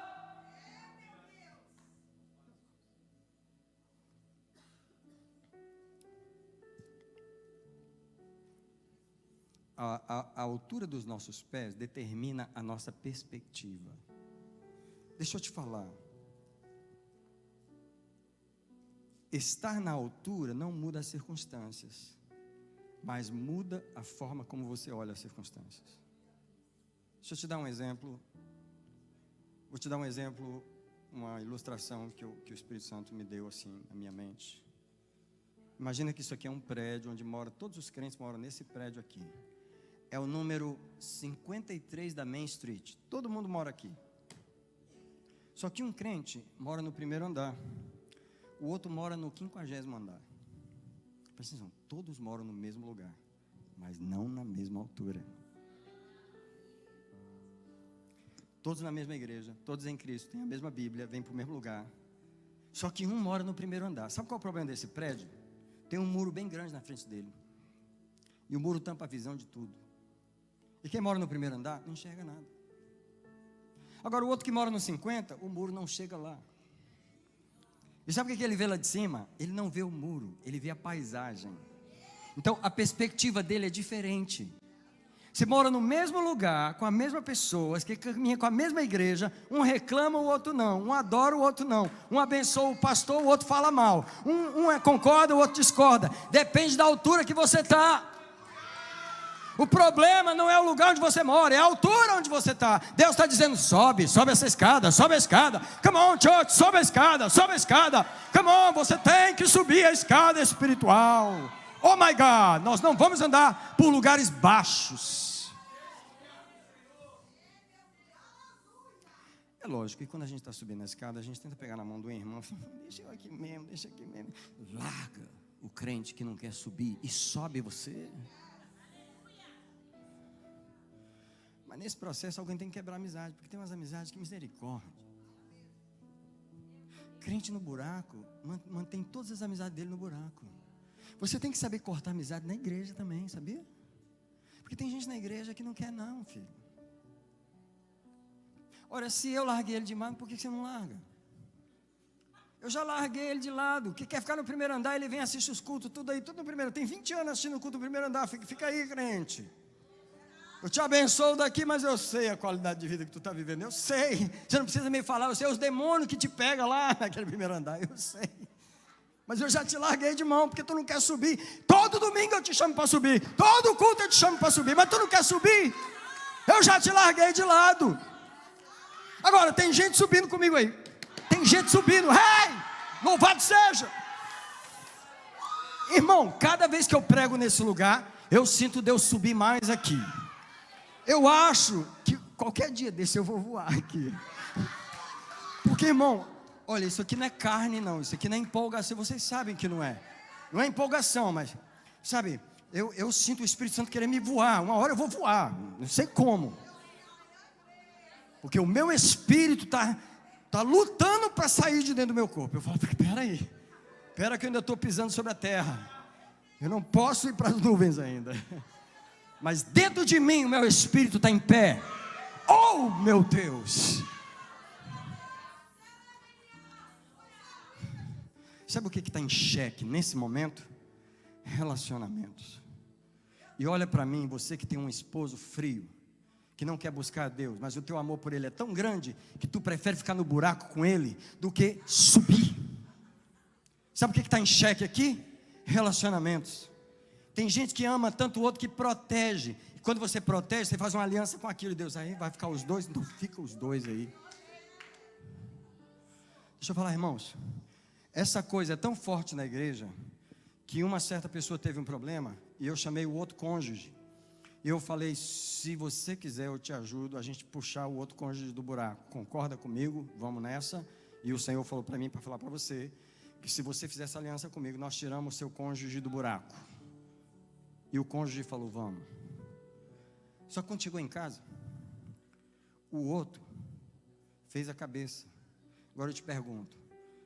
A altura dos nossos pés determina a nossa perspectiva. Deixa eu te falar. Estar na altura não muda as circunstâncias, mas muda a forma como você olha as circunstâncias. Deixa eu te dar um exemplo. Vou te dar um exemplo, uma ilustração que o Espírito Santo me deu assim na minha mente. Imagina que isso aqui é um prédio onde todos os crentes moram nesse prédio aqui. É o número 53 da Main Street. Todo mundo mora aqui. Só que um crente mora no primeiro andar. o outro mora no 50º andar. Presta atenção, todos moram no mesmo lugar, mas não na mesma altura. Todos na mesma igreja, todos em Cristo, têm a mesma Bíblia, vêm para o mesmo lugar. Só que um mora no primeiro andar. Sabe qual é o problema desse prédio? Tem um muro bem grande na frente dele. E o muro tampa a visão de tudo. E quem mora no primeiro andar, não enxerga nada. Agora o outro que mora no 50, o muro não chega lá. E sabe o que ele vê lá de cima? Ele não vê o muro, ele vê a paisagem. Então a perspectiva dele é diferente. Você mora no mesmo lugar, com a mesma pessoa, que caminha com a mesma igreja, um reclama, o outro não, um adora, o outro não, um abençoa o pastor, o outro fala mal, um concorda, o outro discorda, depende da altura que você está. O problema não é o lugar onde você mora, é a altura onde você está. Deus está dizendo, sobe essa escada, come on church, sobe a escada, come on, você tem que subir a escada espiritual. Oh my God, nós não vamos andar por lugares baixos. É lógico que quando a gente está subindo a escada, a gente tenta pegar na mão do irmão, deixa eu aqui mesmo, deixa aqui mesmo. Larga o crente que não quer subir e sobe você. Mas nesse processo alguém tem que quebrar a amizade, porque tem umas amizades que misericórdia. Crente no buraco, mantém todas as amizades dele no buraco. Você tem que saber cortar amizade na igreja também, sabia? Porque tem gente na igreja que não quer não, filho. Ora, se eu larguei ele de lado, por que você não larga? Eu já larguei ele de lado. Que quer ficar no primeiro andar, ele vem assistir os cultos, tudo aí, tudo no primeiro. Tem 20 anos assistindo o culto do primeiro andar, fica aí, crente. Eu te abençoo daqui, mas eu sei a qualidade de vida que tu está vivendo, eu sei. Você não precisa me falar, eu sei os demônios que te pegam lá naquele primeiro andar, eu sei. Mas eu já te larguei de mão, porque tu não quer subir. Todo domingo eu te chamo para subir, todo culto eu te chamo para subir, mas tu não quer subir. Eu já te larguei de lado. Agora tem gente subindo comigo aí. Tem gente subindo, louvado seja. Irmão, cada vez que eu prego nesse lugar, eu sinto Deus subir mais aqui. Eu acho que qualquer dia desse eu vou voar aqui. Porque, irmão, olha, isso aqui não é carne não, isso aqui não é empolgação, vocês sabem que não é. Não é empolgação, mas, sabe, eu sinto o Espírito Santo querer me voar. Uma hora eu vou voar, não sei como. Porque o meu espírito está lutando para sair de dentro do meu corpo. Eu falo, espera que eu ainda estou pisando sobre a terra. Eu não posso ir para as nuvens ainda. Mas dentro de mim o meu espírito está em pé. Oh, meu Deus! Sabe o que está em xeque nesse momento? Relacionamentos. E olha para mim, você que tem um esposo frio, que não quer buscar a Deus, mas o teu amor por Ele é tão grande, que tu prefere ficar no buraco com Ele, do que subir. Sabe o que está em xeque aqui? Relacionamentos. Tem gente que ama tanto o outro que protege. E quando você protege, você faz uma aliança com aquilo. Deus, aí vai ficar os dois? Então fica os dois aí. Deixa eu falar, irmãos. Essa coisa é tão forte na igreja, que uma certa pessoa teve um problema, e eu chamei o outro cônjuge. E eu falei, se você quiser eu te ajudo a gente puxar o outro cônjuge do buraco. Concorda comigo? Vamos nessa. E o Senhor falou para mim, para falar para você, que se você fizer essa aliança comigo, nós tiramos o seu cônjuge do buraco. E o cônjuge falou, vamos. Só que quando chegou em casa, o outro fez a cabeça. Agora eu te pergunto,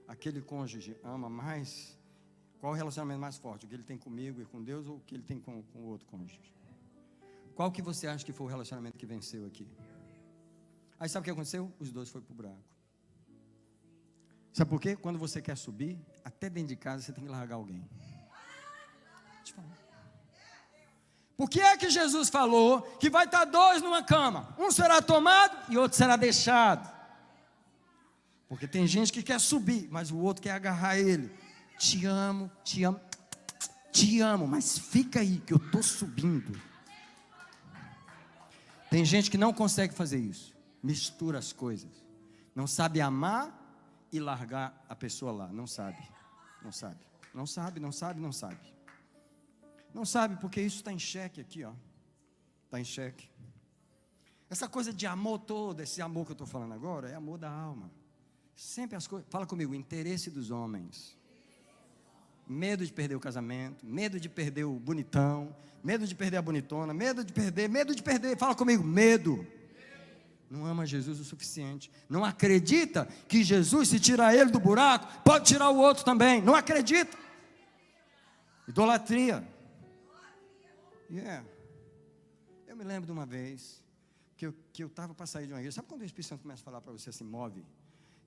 aquele cônjuge ama mais? Qual o relacionamento mais forte? O que ele tem comigo e com Deus, ou o que ele tem com o outro cônjuge? Qual que você acha que foi o relacionamento que venceu aqui? Aí sabe o que aconteceu? Os dois foram para o buraco. Sabe por quê? Quando você quer subir, até dentro de casa você tem que largar alguém. Deixa eu falar. Por que é que Jesus falou que vai estar dois numa cama? Um será tomado e outro será deixado. Porque tem gente que quer subir, mas o outro quer agarrar ele. Te amo, mas fica aí que eu estou subindo. Tem gente que não consegue fazer isso. Mistura as coisas. Não sabe amar e largar a pessoa lá. Não sabe. Não sabe porque isso está em xeque aqui, ó. Está em xeque. Essa coisa de amor todo, esse amor que eu estou falando agora, é amor da alma. Sempre as coisas, fala comigo, interesse dos homens. Medo de perder o casamento, medo de perder o bonitão, medo de perder a bonitona, medo de perder. Fala comigo, medo. Não ama Jesus o suficiente. Não acredita que Jesus, se tirar ele do buraco, pode tirar o outro também. Não acredita. Idolatria. Eu me lembro de uma vez que eu estava para sair de uma igreja. Sabe quando o Espírito Santo começa a falar para você assim, move?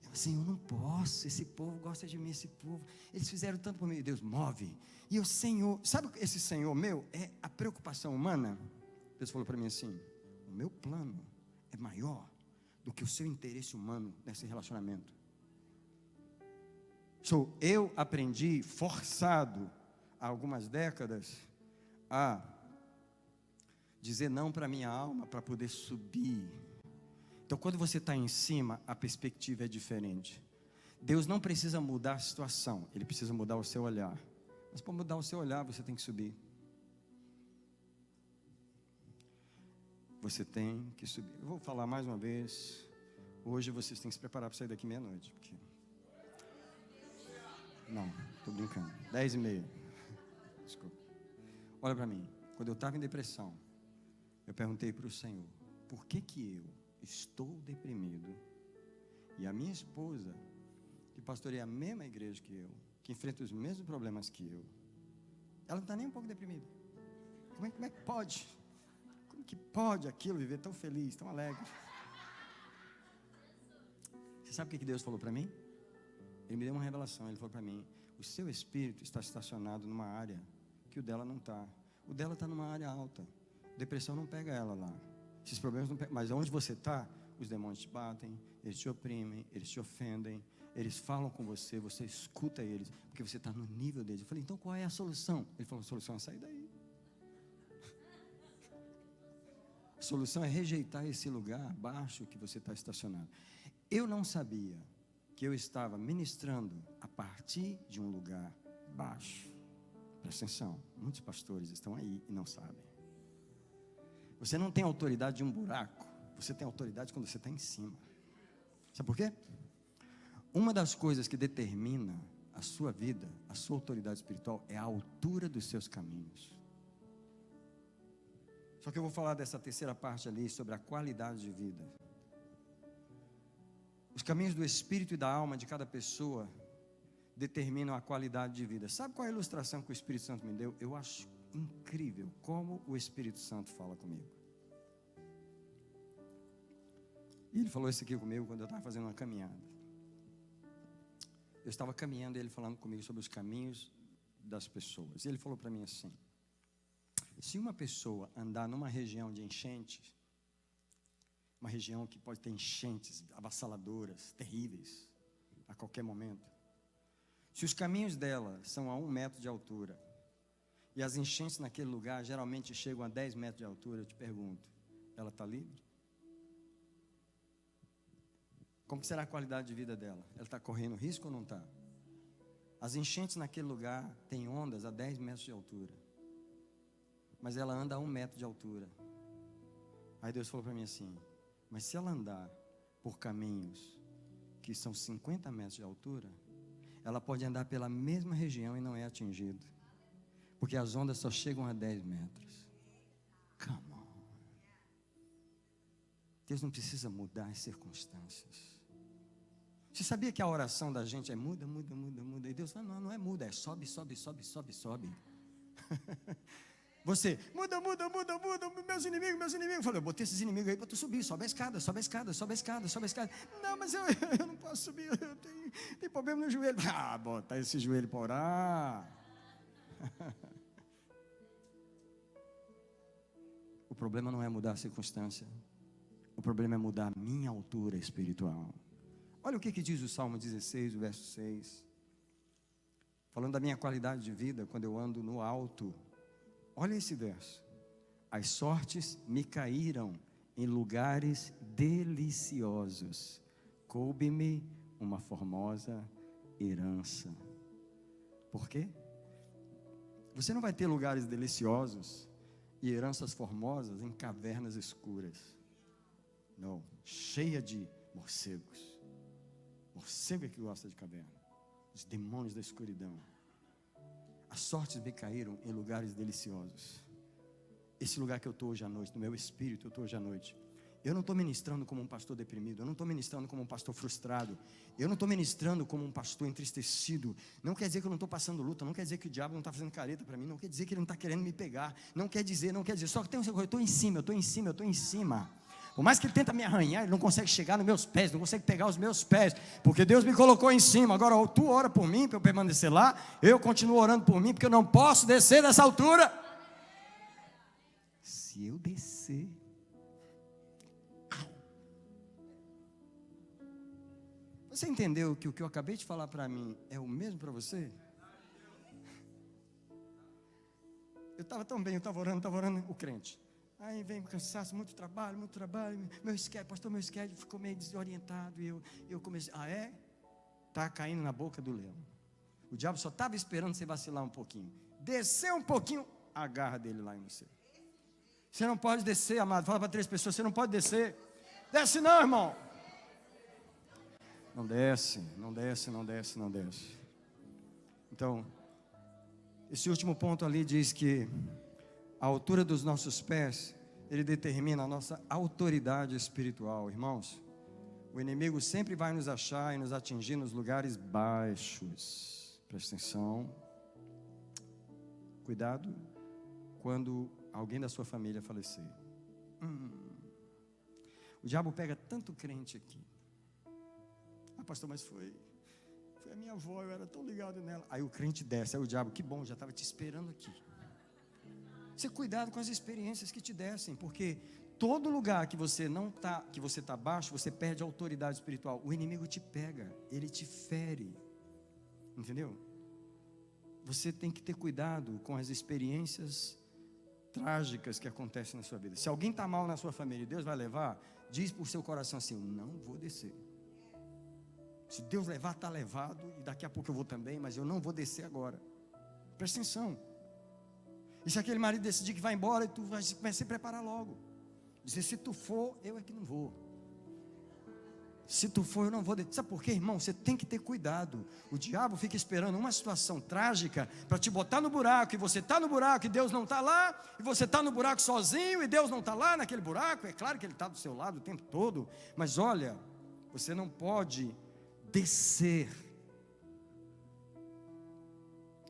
Eu assim, eu não posso, esse povo gosta de mim, esse povo, eles fizeram tanto por mim. Deus, move. E o Senhor, sabe esse Senhor meu? É a preocupação humana. Deus falou para mim assim, o meu plano é maior do que o seu interesse humano nesse relacionamento. Eu aprendi, forçado, há algumas décadas, a dizer não para a minha alma, para poder subir. Então, quando você está em cima, a perspectiva é diferente. Deus não precisa mudar a situação, Ele precisa mudar o seu olhar. Mas para mudar o seu olhar, você tem que subir. Você tem que subir. Eu vou falar mais uma vez. Hoje vocês têm que se preparar para sair daqui meia-noite. Porque... Não, estou brincando. 10h30. Desculpa. Olha para mim. Quando eu estava em depressão, eu perguntei para o Senhor, por que eu estou deprimido? E a minha esposa, que pastoreia a mesma igreja que eu, que enfrenta os mesmos problemas que eu, ela não está nem um pouco deprimida. Como é que pode? Como que pode aquilo, viver tão feliz, tão alegre? Você sabe o que Deus falou para mim? Ele me deu uma revelação. Ele falou para mim, o seu espírito está estacionado numa área que o dela não está. O dela está numa área alta. Depressão não pega ela lá. Esses problemas não pegam. Mas onde você está, os demônios te batem, eles te oprimem, eles te ofendem, eles falam com você, você escuta eles, porque você está no nível deles. Eu falei, então qual é a solução? Ele falou, a solução é sair daí. A solução é rejeitar esse lugar baixo que você está estacionado. Eu não sabia que eu estava ministrando a partir de um lugar baixo. Presta atenção, muitos pastores estão aí e não sabem. Você não tem autoridade de um buraco, você tem autoridade quando você está em cima. Sabe por quê? Uma das coisas que determina a sua vida, a sua autoridade espiritual, é a altura dos seus caminhos. Só que eu vou falar dessa terceira parte ali, sobre a qualidade de vida. Os caminhos do espírito e da alma de cada pessoa determinam a qualidade de vida. Sabe qual é a ilustração que o Espírito Santo me deu? Eu acho incrível como o Espírito Santo fala comigo. E ele falou isso aqui comigo quando eu estava fazendo uma caminhada. Eu estava caminhando e ele falando comigo sobre os caminhos das pessoas. E ele falou para mim assim, se uma pessoa andar numa região de enchentes, uma região que pode ter enchentes avassaladoras, terríveis, a qualquer momento, se os caminhos dela são a 1 metro de altura, e as enchentes naquele lugar geralmente chegam a 10 metros de altura, eu te pergunto, ela está livre? Como será a qualidade de vida dela? Ela está correndo risco ou não está? As enchentes naquele lugar têm ondas a 10 metros de altura, mas ela anda a 1 metro de altura. Aí Deus falou para mim assim, mas se ela andar por caminhos que são 50 metros de altura, ela pode andar pela mesma região e não é atingida, porque as ondas só chegam a 10 metros. Come on. Deus não precisa mudar as circunstâncias. Você sabia que a oração da gente é muda, muda, muda, muda? E Deus não é muda, é sobe, sobe, sobe, sobe, sobe. Você, muda, muda, muda, muda, meus inimigos. Eu falei, eu botei esses inimigos aí para tu subir, sobe a escada, sobe a escada, sobe a escada, sobe a escada. Não, mas eu não posso subir, eu tenho problema no joelho. Ah, bota esse joelho para orar. O problema não é mudar a circunstância, o problema é mudar a minha altura espiritual. Olha o que diz o Salmo 16, o verso 6. Falando da minha qualidade de vida, quando eu ando no alto. Olha esse verso. As sortes me caíram em lugares deliciosos. Coube-me uma formosa herança. Por quê? Você não vai ter lugares deliciosos e heranças formosas em cavernas escuras. Não, cheia de morcegos. Morcego é que gosta de caverna. Os demônios da escuridão. as sortes me caíram em lugares deliciosos. Esse lugar que eu estou hoje à noite, no meu espírito, eu estou hoje à noite. Eu não estou ministrando como um pastor deprimido, eu não estou ministrando como um pastor frustrado, eu não estou ministrando como um pastor entristecido. Não quer dizer que eu não estou passando luta, não quer dizer que o diabo não está fazendo careta para mim, não quer dizer que ele não está querendo me pegar, não quer dizer, só que tem um segredo, eu estou em cima. Por mais que ele tenta me arranhar, ele não consegue chegar nos meus pés, não consegue pegar os meus pés, porque Deus me colocou em cima. Agora, tu ora por mim, para eu permanecer lá, eu continuo orando por mim, porque eu não posso descer dessa altura. Se eu descer, você entendeu que o que eu acabei de falar para mim é o mesmo para você? Eu estava tão bem, eu estava orando, o crente. Aí vem cansaço, muito trabalho, meu schedule ficou meio desorientado, e eu comecei, está caindo na boca do leão. O diabo só estava esperando você vacilar um pouquinho, descer um pouquinho, a garra dele lá em você. Você não pode descer, amado, fala para 3 pessoas, você não pode descer, desce não, irmão. Não desce. Então, esse último ponto ali diz que a altura dos nossos pés, ele determina a nossa autoridade espiritual. Irmãos, o inimigo sempre vai nos achar e nos atingir nos lugares baixos. Presta atenção. Cuidado quando alguém da sua família falecer. O diabo pega tanto crente aqui. Pastor, mas foi a minha avó, eu era tão ligado nela. Aí o crente desce, aí o diabo, que bom, já estava te esperando aqui. Você cuidado com as experiências que te descem, porque todo lugar que você está baixo, você perde a autoridade espiritual. O inimigo te pega, ele te fere, entendeu? Você tem que ter cuidado com as experiências trágicas que acontecem na sua vida. Se alguém está mal na sua família e Deus vai levar, diz por seu coração assim, eu não vou descer. Se Deus levar, está levado, e daqui a pouco eu vou também, mas eu não vou descer agora. Presta atenção. E se aquele marido decidir que vai embora, tu vai se preparar logo. Dizer, se tu for, eu é que não vou. Se tu for, eu não vou descer. Sabe por quê, irmão? Você tem que ter cuidado. O diabo fica esperando uma situação trágica para te botar no buraco, e você está no buraco e Deus não está lá, e você está no buraco sozinho e Deus não está lá naquele buraco. É claro que Ele está do seu lado o tempo todo, mas olha, você não pode descer.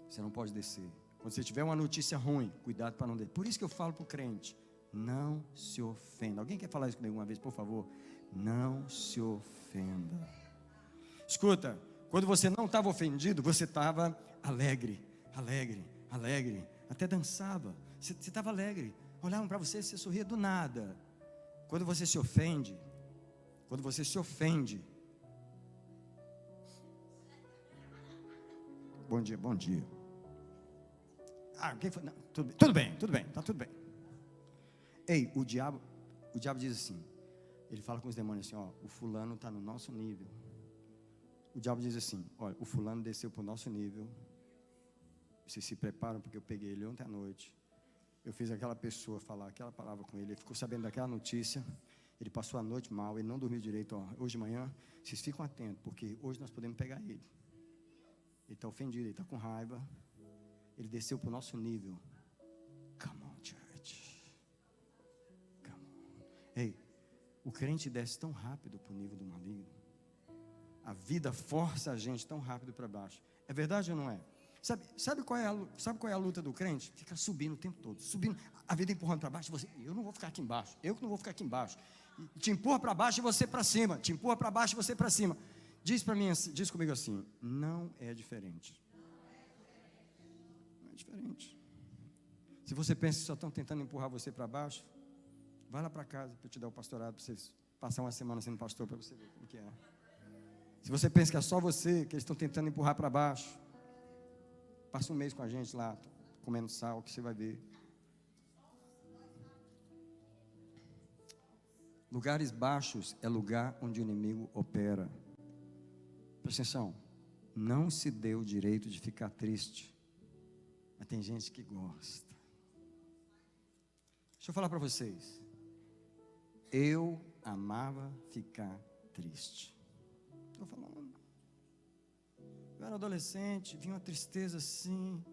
Você não pode descer. Quando você tiver uma notícia ruim, cuidado para não descer. Por isso que eu falo para o crente, não se ofenda. Alguém quer falar isso comigo uma vez, por favor? Não se ofenda. Escuta, quando você não estava ofendido, você estava alegre, até dançava. Você estava alegre. Olhavam para você, você sorria do nada. Quando você se ofende, Bom dia. Quem foi? Não, tudo bem, está tudo bem. Ei, o diabo diz assim, ele fala com os demônios assim, o fulano está no nosso nível. O diabo diz assim, olha, o fulano desceu para o nosso nível. Vocês se preparam, porque eu peguei ele ontem à noite. Eu fiz aquela pessoa falar aquela palavra com ele, ele ficou sabendo daquela notícia. Ele passou a noite mal, ele não dormiu direito. Hoje de manhã, vocês ficam atentos, porque hoje nós podemos pegar ele. Ele está ofendido, ele está com raiva. Ele desceu para o nosso nível. Come on, church. Come on. Ei, o crente desce tão rápido para o nível do maligno. A vida força a gente tão rápido para baixo. É verdade ou não é? Sabe qual é a luta do crente? Fica subindo o tempo todo. Subindo, a vida empurrando para baixo. Eu não vou ficar aqui embaixo. Eu que não vou ficar aqui embaixo. E te empurra para baixo e você para cima. Te empurra para baixo e você para cima. Diz comigo assim, não é diferente. Não é diferente. Se você pensa que só estão tentando empurrar você para baixo, vai lá para casa para eu te dar o pastorado, para você passar uma semana sendo pastor, para você ver como que é. Se você pensa que é só você, que eles estão tentando empurrar para baixo, passa um mês com a gente lá, comendo sal, que você vai ver. Lugares baixos é lugar onde o inimigo opera. Presta atenção, não se dê o direito de ficar triste, mas tem gente que gosta. Deixa eu falar para vocês, eu amava ficar triste. Estou falando, eu era adolescente, vinha uma tristeza assim,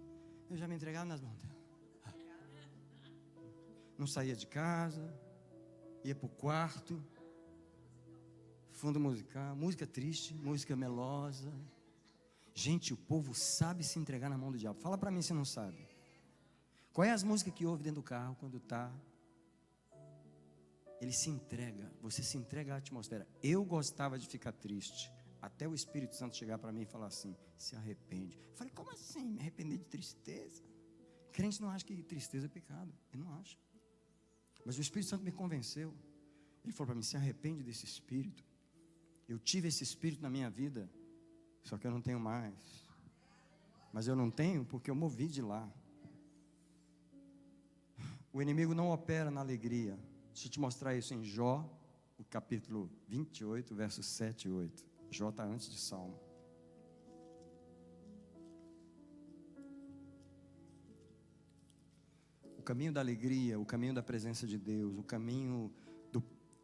Eu já me entregava nas mãos dela. Não saía de casa, ia para o quarto, fundo musical, música triste, música melosa. Gente, o povo sabe se entregar na mão do diabo. Fala para mim se não sabe. Qual é as músicas que ouve dentro do carro quando está? Ele se entrega, você se entrega à atmosfera. Eu gostava de ficar triste, até o Espírito Santo chegar para mim e falar assim: se arrepende. Eu falei: como assim, me arrepender de tristeza? Crente não acha que tristeza é pecado, ele não acha. Mas o Espírito Santo me convenceu. Ele falou para mim: se arrepende desse espírito. Eu tive esse espírito na minha vida, só que eu não tenho mais. Mas eu não tenho porque eu movi de lá. O inimigo não opera na alegria. Deixa eu te mostrar isso em Jó, o capítulo 28, versos 7 e 8. Jó está antes de Salmo. O caminho da alegria, o caminho da presença de Deus, o caminho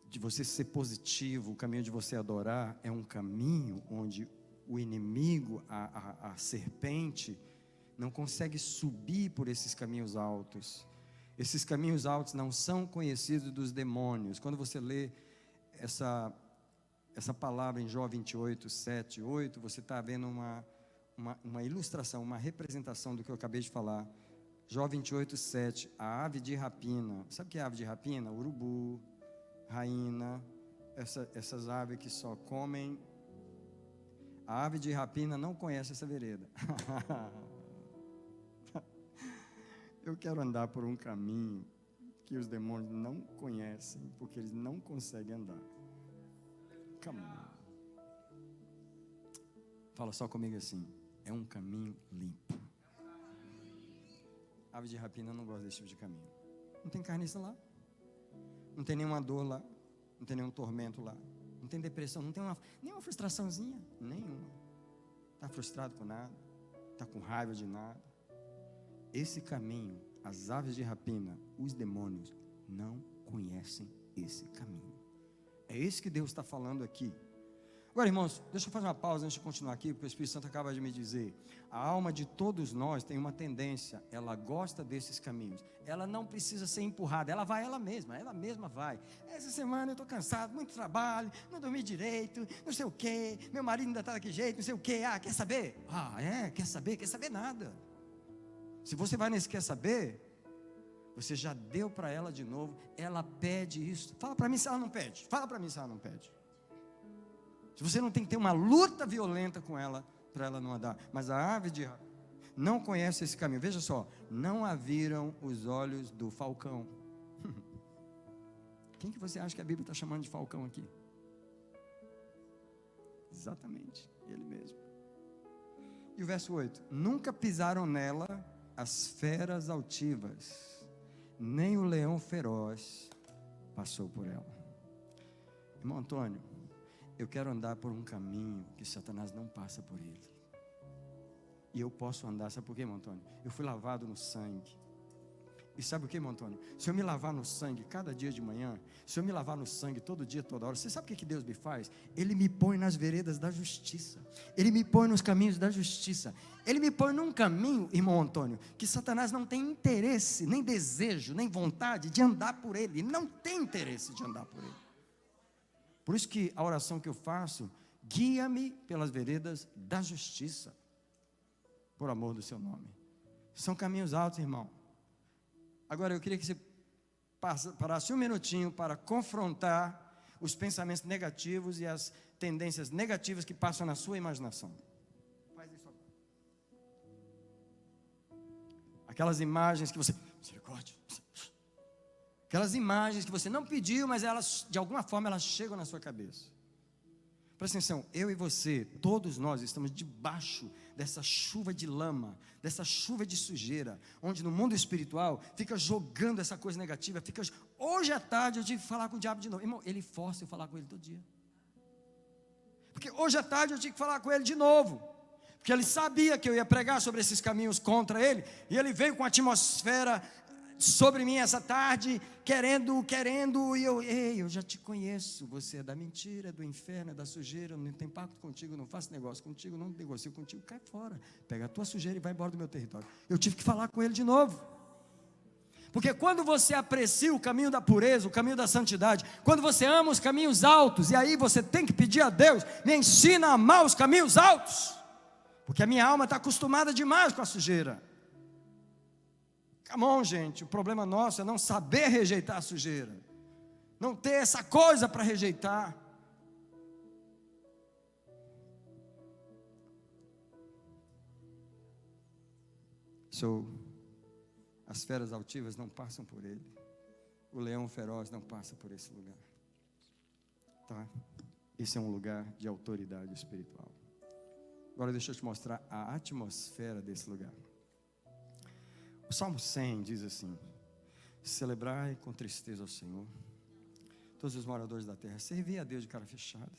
de você ser positivo, o caminho de você adorar, é um caminho onde o inimigo, a serpente, não consegue subir por esses caminhos altos. Esses caminhos altos não são conhecidos dos demônios. Quando você lê essa palavra em Jó 28, 7 e 8, você está vendo uma ilustração, uma representação do que eu acabei de falar. Jó 28, 7, a ave de rapina. Sabe o que é ave de rapina? Urubu, raína, essas aves que só comem. A ave de rapina não conhece essa vereda. Eu quero andar por um caminho que os demônios não conhecem, porque eles não conseguem andar. Caminho. Fala só comigo assim: é um caminho limpo. Ave de rapina não gosta desse tipo de caminho. Não tem carniça lá, não tem nenhuma dor lá, não tem nenhum tormento lá, não tem depressão, não tem nenhuma frustraçãozinha, nenhuma. Está frustrado com nada, está com raiva de nada. Esse caminho, as aves de rapina, os demônios não conhecem esse caminho. É esse que Deus está falando aqui. Agora, irmãos, deixa eu fazer uma pausa antes de continuar aqui, porque o Espírito Santo acaba de me dizer: a alma de todos nós tem uma tendência, ela gosta desses caminhos. Ela não precisa ser empurrada, ela vai ela mesma vai. Essa semana eu estou cansado, muito trabalho, não dormi direito, não sei o quê, meu marido ainda está daquele jeito, não sei o quê. Quer saber? Quer saber nada. Se você vai nesse quer saber, você já deu para ela de novo, ela pede isso. Fala para mim se ela não pede, Se você não tem que ter uma luta violenta com ela, para ela não andar. Mas a ave de rapina não conhece esse caminho. Veja só, não a viram os olhos do falcão. Quem que você acha que a Bíblia está chamando de falcão aqui? Exatamente, ele mesmo. E o verso 8: nunca pisaram nela as feras altivas, nem o leão feroz passou por ela. Irmão Antônio, eu quero andar por um caminho que Satanás não passa por ele. E eu posso andar, sabe por quê, irmão Antônio? Eu fui lavado no sangue. E sabe o que, irmão Antônio? Se eu me lavar no sangue cada dia de manhã, se eu me lavar no sangue todo dia, toda hora, você sabe o que Deus me faz? Ele me põe nas veredas da justiça. Ele me põe nos caminhos da justiça. Ele me põe num caminho, irmão Antônio, que Satanás não tem interesse, nem desejo, nem vontade de andar por ele. Ele não tem interesse de andar por ele. Por isso que a oração que eu faço: guia-me pelas veredas da justiça, por amor do seu nome. São caminhos altos, irmão. Agora eu queria que você parasse um minutinho para confrontar os pensamentos negativos e as tendências negativas que passam na sua imaginação. Faz isso agora. Aquelas imagens que você... Misericórdia. Aquelas imagens que você não pediu, mas elas, de alguma forma, elas chegam na sua cabeça. Presta atenção, eu e você, todos nós estamos debaixo dessa chuva de lama, dessa chuva de sujeira, onde no mundo espiritual fica jogando essa coisa negativa, hoje à tarde eu tive que falar com o diabo de novo. Irmão, ele força eu falar com ele todo dia. Porque hoje à tarde eu tive que falar com ele de novo. Porque ele sabia que eu ia pregar sobre esses caminhos contra ele, e ele veio com a atmosfera sobre mim essa tarde, querendo, e eu já te conheço, você é da mentira, é do inferno, é da sujeira, eu não tenho pacto contigo, não faço negócio contigo, não negocio contigo, cai fora, pega a tua sujeira e vai embora do meu território. Eu tive que falar com ele de novo, porque quando você aprecia o caminho da pureza, o caminho da santidade, quando você ama os caminhos altos, e aí você tem que pedir a Deus, me ensina a amar os caminhos altos, porque a minha alma está acostumada demais com a sujeira. Come on, gente, o problema nosso é não saber rejeitar a sujeira, não ter essa coisa para rejeitar. As feras altivas não passam por ele, o leão feroz não passa por esse lugar, tá? Esse é um lugar de autoridade espiritual. Agora deixa eu te mostrar a atmosfera desse lugar. O Salmo 100 diz assim: celebrai com tristeza ao Senhor, todos os moradores da terra, servi a Deus de cara fechada,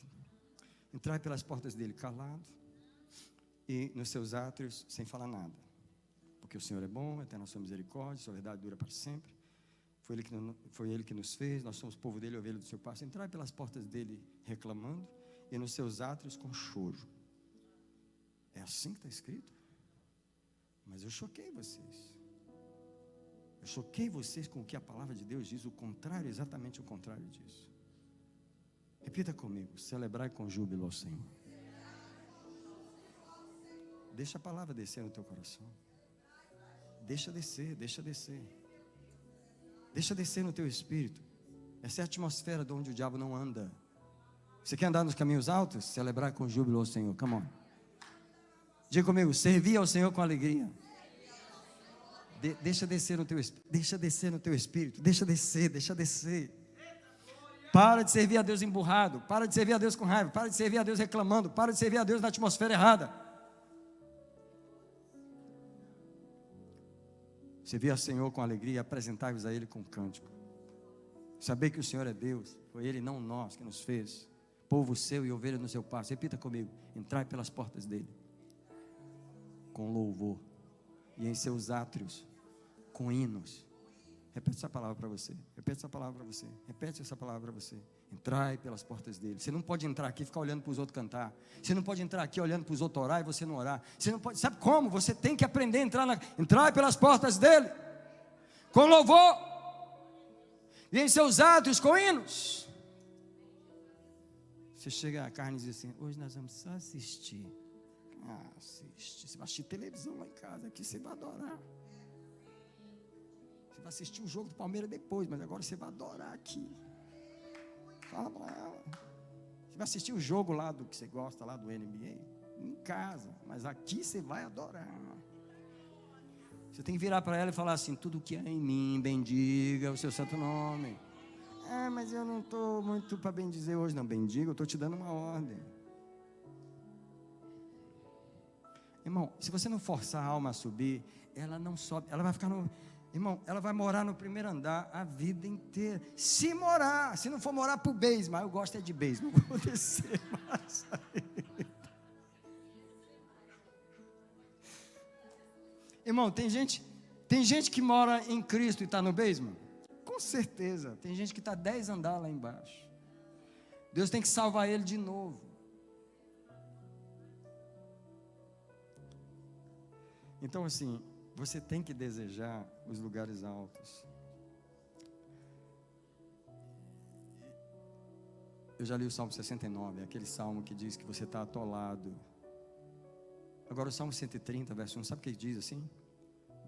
entrai pelas portas dele calado, e nos seus átrios sem falar nada, porque o Senhor é bom, eterna a sua misericórdia, sua verdade dura para sempre. Foi ele que nos fez, nós somos povo dele, ovelha do seu pasto. Entrai pelas portas dele reclamando, e nos seus átrios com choro. É assim que está escrito? Mas eu choquei vocês. Eu choquei vocês com o que a palavra de Deus diz, o contrário, exatamente o contrário disso. Repita comigo: celebrai com júbilo ao Senhor. Deixa a palavra descer no teu coração. Deixa descer, deixa descer. Deixa descer no teu espírito. Essa é a atmosfera de onde o diabo não anda. Você quer andar nos caminhos altos? Celebrar com júbilo ao Senhor. Come on. Diga comigo: servir ao Senhor com alegria. Deixa descer no teu espírito. Deixa descer no teu espírito. Deixa descer, deixa descer. Para de servir a Deus emburrado. Para de servir a Deus com raiva. Para de servir a Deus reclamando. Para de servir a Deus na atmosfera errada. Servir ao Senhor com alegria, apresentai-vos a Ele com cântico. Saber que o Senhor é Deus, foi Ele, não nós, que nos fez. Povo seu e ovelha no seu pasto. Repita comigo: entrai pelas portas dele com louvor, e em seus átrios com hinos. Repete essa palavra para você. Repete essa palavra para você. Repete essa palavra para você. Entrai pelas portas dele. Você não pode entrar aqui e ficar olhando para os outros cantar. Você não pode entrar aqui olhando para os outros orar e você não orar. Você não pode. Sabe como? Você tem que aprender a entrar pelas portas dele com louvor, e em seus átrios com hinos. Você chega à carne e diz assim: hoje nós vamos só assistir. Assiste. Você vai assistir televisão lá em casa. Aqui você vai adorar. Você vai assistir o jogo do Palmeiras depois, mas agora você vai adorar aqui. Fala para ela. Você vai assistir o jogo lá do que você gosta, lá do NBA, em casa, mas aqui você vai adorar. Você tem que virar para ela e falar assim: tudo que há em mim, bendiga o seu santo nome. Mas eu não estou muito para bendizer hoje. Não, bendiga, eu estou te dando uma ordem. Irmão, se você não forçar a alma a subir, ela não sobe, ela vai ficar no... Irmão, ela vai morar no primeiro andar a vida inteira. Se não for morar para o basement, eu gosto de basement, vou descer mais aí. Irmão, tem gente que mora em Cristo e está no basement? Com certeza. Tem gente que está 10 andares lá embaixo. Deus tem que salvar ele de novo. Então assim, você tem que desejar os lugares altos. Eu já li o Salmo 69, aquele salmo que diz que você está atolado. Agora o Salmo 130, verso 1, sabe o que diz assim?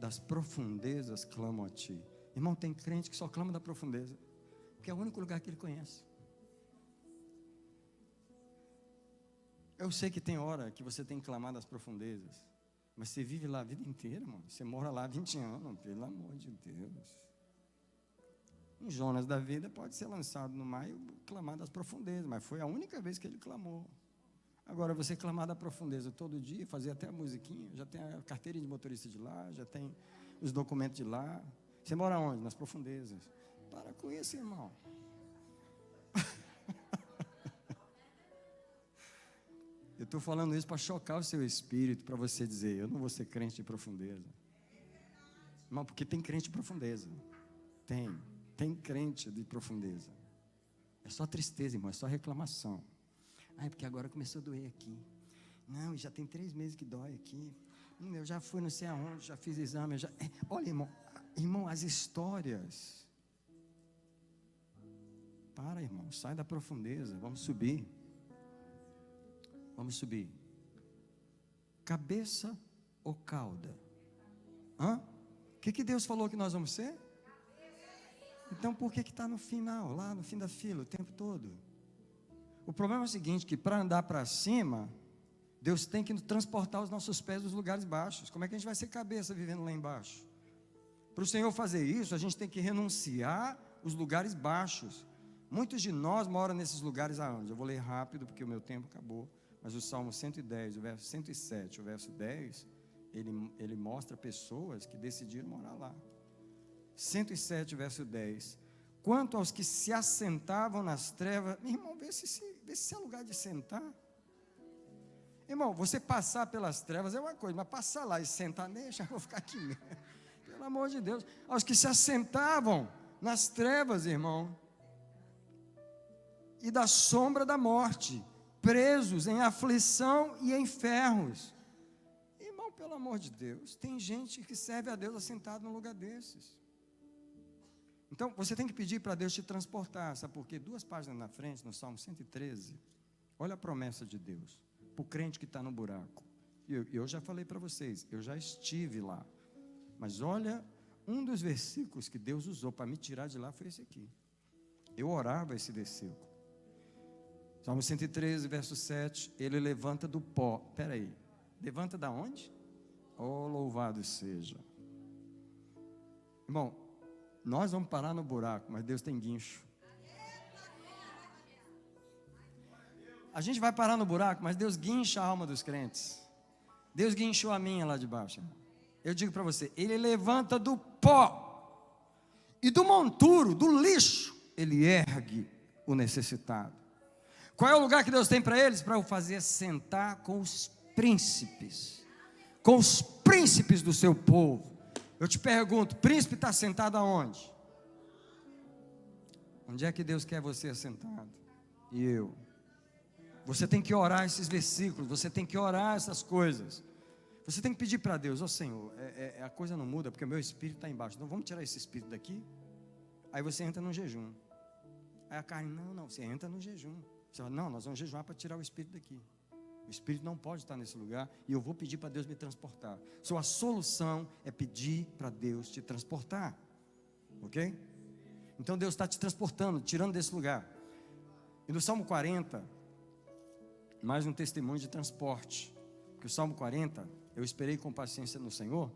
Das profundezas clamo a ti. Irmão, tem crente que só clama da profundeza, porque é o único lugar que ele conhece. Eu sei que tem hora que você tem que clamar das profundezas, mas você vive lá a vida inteira, mano. Você mora lá há 20 anos, pelo amor de Deus. Um Jonas da vida pode ser lançado no mar e clamar das profundezas, mas foi a única vez que ele clamou. Agora, você clamar da profundeza todo dia, fazer até a musiquinha, já tem a carteira de motorista de lá, já tem os documentos de lá. Você mora onde? Nas profundezas. Para com isso, irmão. Eu estou falando isso para chocar o seu espírito, para você dizer: eu não vou ser crente de profundeza. Irmão, porque tem crente de profundeza. Tem crente de profundeza. É só tristeza, irmão, é só reclamação. Ai, porque agora começou a doer aqui. Não, já tem 3 meses que dói aqui. Eu já fui não sei aonde, já fiz exame. Olha, irmão, as histórias. Para, irmão, sai da profundeza, vamos subir. Vamos subir. Cabeça ou cauda? O que Deus falou que nós vamos ser? Então por que está no final, lá no fim da fila, o tempo todo? O problema é o seguinte, que para andar para cima, Deus tem que transportar os nossos pés dos lugares baixos. Como é que a gente vai ser cabeça vivendo lá embaixo? Para o Senhor fazer isso, a gente tem que renunciar os lugares baixos. Muitos de nós moram nesses lugares aonde? Eu vou ler rápido porque o meu tempo acabou. Mas o Salmo 110, o verso 107, o verso 10, ele mostra pessoas que decidiram morar lá. 107, verso 10. Quanto aos que se assentavam nas trevas, meu irmão, vê se é lugar de sentar. Irmão, você passar pelas trevas é uma coisa, mas passar lá e sentar, deixa, eu vou ficar aqui mesmo. Pelo amor de Deus. Aos que se assentavam nas trevas, irmão, e da sombra da morte, presos em aflição e em ferros. Irmão, pelo amor de Deus, tem gente que serve a Deus assentado num lugar desses. Então, você tem que pedir para Deus te transportar, sabe por quê? 2 páginas na frente, no Salmo 113, olha a promessa de Deus, para o crente que está no buraco. Eu já falei para vocês, eu já estive lá, mas olha, um dos versículos que Deus usou para me tirar de lá foi esse aqui. Eu orava esse versículo. Salmo 113, verso 7, ele levanta do pó. Espera aí, levanta da onde? Oh, louvado seja. Irmão, nós vamos parar no buraco, mas Deus tem guincho. A gente vai parar no buraco, mas Deus guincha a alma dos crentes. Deus guinchou a minha lá de baixo. Eu digo para você, ele levanta do pó e do monturo, do lixo, ele ergue o necessitado. Qual é o lugar que Deus tem para eles? Para o fazer sentar com os príncipes do seu povo. Eu te pergunto, príncipe está sentado aonde? Onde é que Deus quer você assentado? E eu? Você tem que orar esses versículos, você tem que orar essas coisas. Você tem que pedir para Deus, Senhor, a coisa não muda porque o meu espírito está embaixo. Então vamos tirar esse espírito daqui? Aí você entra no jejum. Aí a carne, não, você entra no jejum. Você fala, não, nós vamos jejuar para tirar o espírito daqui. O espírito não pode estar nesse lugar e eu vou pedir para Deus me transportar. Sua solução é pedir para Deus te transportar. Ok? Então Deus está te transportando, tirando desse lugar. E no Salmo 40, mais um testemunho de transporte. Porque o Salmo 40, eu esperei com paciência no Senhor.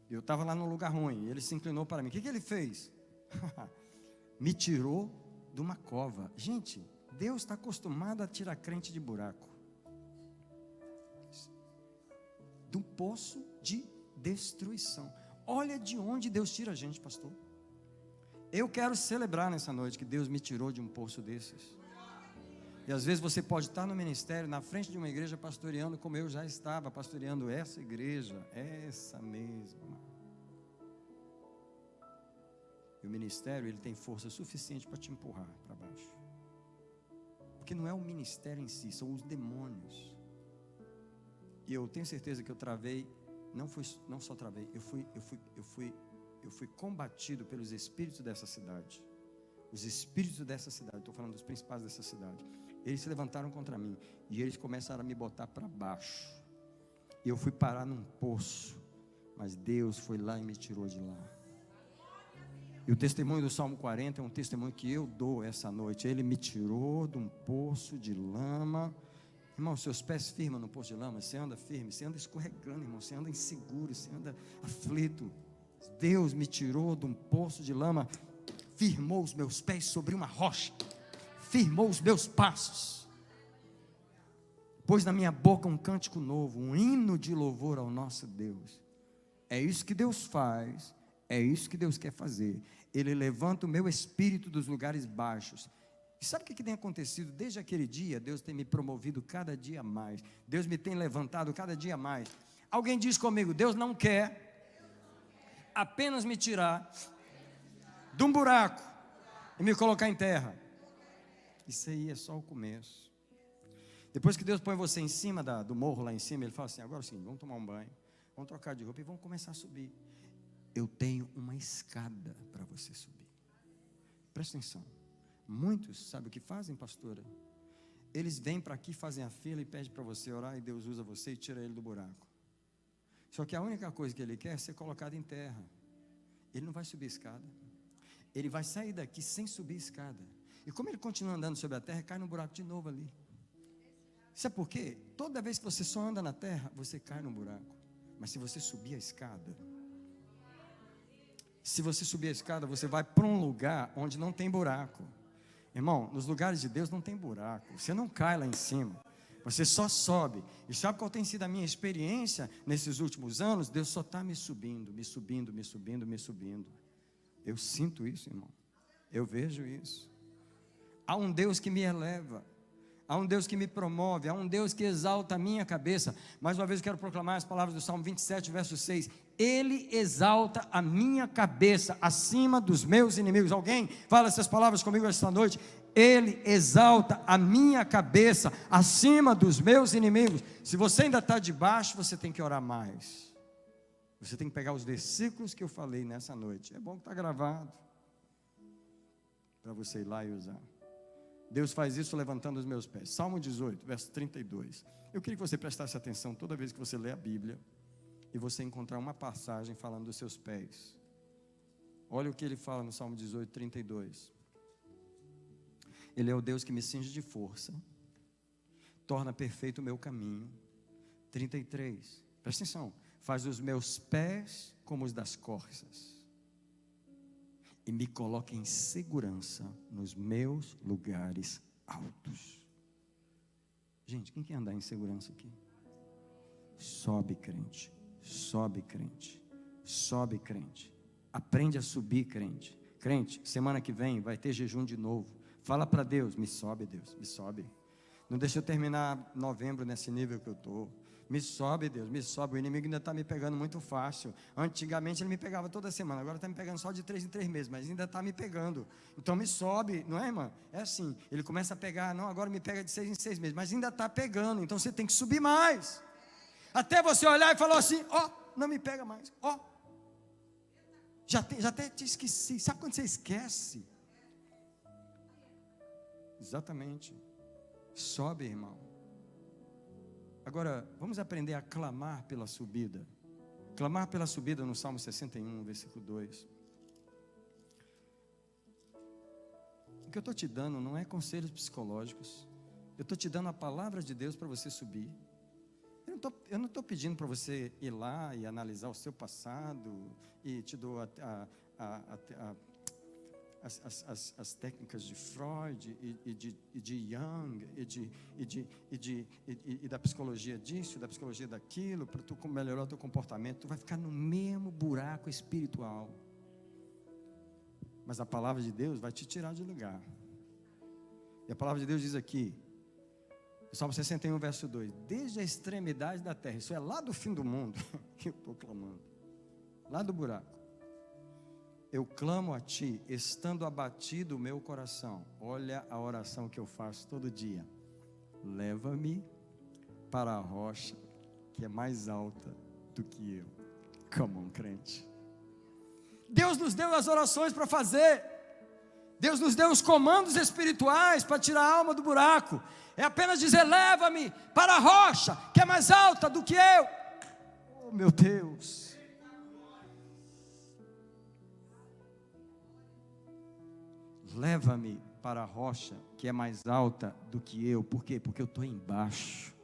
Eu estava lá num lugar ruim, ele se inclinou para mim. O que ele fez? Me tirou de uma cova. Gente, Deus está acostumado a tirar crente de buraco. De um poço de destruição. Olha de onde Deus tira a gente, pastor. Eu quero celebrar nessa noite que Deus me tirou de um poço desses. E às vezes você pode estar no ministério, na frente de uma igreja pastoreando, como eu já estava pastoreando essa igreja, essa mesma. E o ministério, ele tem força suficiente para te empurrar para baixo. Porque não é o ministério em si, são os demônios. E eu tenho certeza que eu travei, não só travei, eu fui combatido pelos espíritos dessa cidade. Os espíritos dessa cidade, estou falando dos principais dessa cidade. Eles se levantaram contra mim e eles começaram a me botar para baixo. E eu fui parar num poço, mas Deus foi lá e me tirou de lá. E o testemunho do Salmo 40 é um testemunho que eu dou essa noite. Ele me tirou de um poço de lama. Irmão, seus pés firmam no poço de lama, você anda firme, você anda escorregando, irmão, você anda inseguro, você anda aflito. Deus me tirou de um poço de lama, firmou os meus pés sobre uma rocha, firmou os meus passos, pôs na minha boca um cântico novo, um hino de louvor ao nosso Deus. É isso que Deus faz, é isso que Deus quer fazer. Ele levanta o meu espírito dos lugares baixos. E sabe o que tem acontecido? Desde aquele dia, Deus tem me promovido cada dia mais. Deus me tem levantado cada dia mais. Alguém diz comigo, Deus não quer apenas me tirar de um buraco e me colocar em terra. Isso aí é só o começo. Depois que Deus põe você em cima do morro lá em cima, Ele fala assim: agora sim, vamos tomar um banho, vamos trocar de roupa e vamos começar a subir. Eu tenho uma escada para você subir. Presta atenção. Muitos, sabe o que fazem, pastora? Eles vêm para aqui, fazem a fila e pedem para você orar, e Deus usa você e tira ele do buraco. Só que a única coisa que ele quer é ser colocado em terra. Ele não vai subir a escada. Ele vai sair daqui sem subir a escada. E como ele continua andando sobre a terra, cai no buraco de novo ali. Sabe por quê? Toda vez que você só anda na terra, você cai no buraco. Mas se você subir a escada, você vai para um lugar onde não tem buraco. Irmão, nos lugares de Deus não tem buraco. Você não cai lá em cima. Você só sobe. E sabe qual tem sido a minha experiência nesses últimos anos? Deus só está me subindo, me subindo, me subindo, me subindo. Eu sinto isso, irmão. Eu vejo isso. Há um Deus que me eleva. Há um Deus que me promove. Há um Deus que exalta a minha cabeça. Mais uma vez eu quero proclamar as palavras do Salmo 27, verso 6. Ele exalta a minha cabeça acima dos meus inimigos. Alguém fala essas palavras comigo esta noite? Ele exalta a minha cabeça acima dos meus inimigos. Se você ainda está debaixo, você tem que orar mais. Você tem que pegar os versículos que eu falei nessa noite. É bom que está gravado, para você ir lá e usar. Deus faz isso levantando os meus pés. Salmo 18, verso 32. Eu queria que você prestasse atenção toda vez que você lê a Bíblia e você encontrar uma passagem falando dos seus pés. Olha o que ele fala no Salmo 18, 32. Ele é o Deus que me cinge de força, torna perfeito o meu caminho. 33, presta atenção. Faz os meus pés como os das corças e me coloca em segurança nos meus lugares altos. Gente, quem quer andar em segurança aqui? Sobe, crente. Sobe, crente. Sobe, crente. Aprende a subir, crente. Crente, semana que vem vai ter jejum de novo. Fala para Deus, me sobe, Deus, me sobe. Não deixa eu terminar novembro nesse nível que eu estou. Me sobe, Deus, me sobe. O inimigo ainda está me pegando muito fácil. Antigamente ele me pegava toda semana, agora está me pegando só de 3 em 3 meses, mas ainda está me pegando. Então me sobe, não é, irmã? É assim, ele começa a pegar, não, agora me pega de 6 em 6 meses, mas ainda está pegando, então você tem que subir mais. Até você olhar e falar assim, ó, não me pega mais, ó. Já até te esqueci. Sabe quando você esquece? Exatamente. Sobe, irmão. Agora, vamos aprender a clamar pela subida. Clamar pela subida no Salmo 61, versículo 2. O que eu estou te dando não é conselhos psicológicos. Eu estou te dando a palavra de Deus para você subir. Eu não estou pedindo para você ir lá e analisar o seu passado e te dou as técnicas de Freud e de Jung e da psicologia disso, da psicologia daquilo, para tu melhorar o teu comportamento. Tu vai ficar no mesmo buraco espiritual. Mas a palavra de Deus vai te tirar de lugar. E a palavra de Deus diz aqui, Salmo 61, verso 2: desde a extremidade da terra, isso é lá do fim do mundo, que eu estou clamando, lá do buraco, eu clamo a ti, estando abatido o meu coração. Olha a oração que eu faço todo dia: leva-me para a rocha que é mais alta do que eu. Come on, crente. Deus nos deu as orações para fazer. Deus nos deu os comandos espirituais para tirar a alma do buraco. É apenas dizer: leva-me para a rocha que é mais alta do que eu. Oh, meu Deus. Leva-me para a rocha que é mais alta do que eu. Por quê? Porque eu estou embaixo.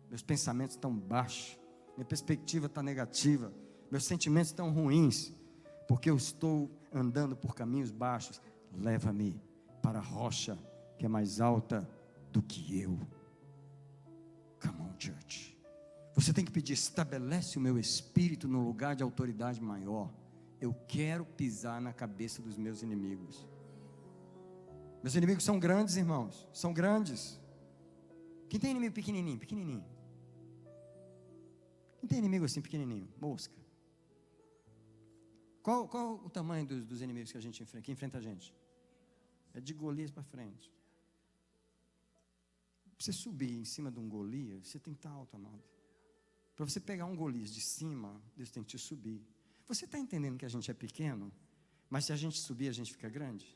Meus pensamentos estão baixos. Minha perspectiva está negativa. Meus sentimentos estão ruins. Porque eu estou andando por caminhos baixos. Leva-me para a rocha que é mais alta do que eu. Come on, church. Você tem que pedir: estabelece o meu espírito no lugar de autoridade maior. Eu quero pisar na cabeça dos meus inimigos. Meus inimigos são grandes, irmãos. São grandes. Quem tem inimigo pequenininho? Pequenininho. Quem tem inimigo assim pequenininho? Mosca. Qual o tamanho dos inimigos que a gente enfrenta, que enfrenta a gente? É de Golias para frente. Para você subir em cima de um Golias, você tem que estar alto, amado. Para você pegar um Golias de cima, Deus tem que te subir. Você está entendendo que a gente é pequeno? Mas se a gente subir, a gente fica grande?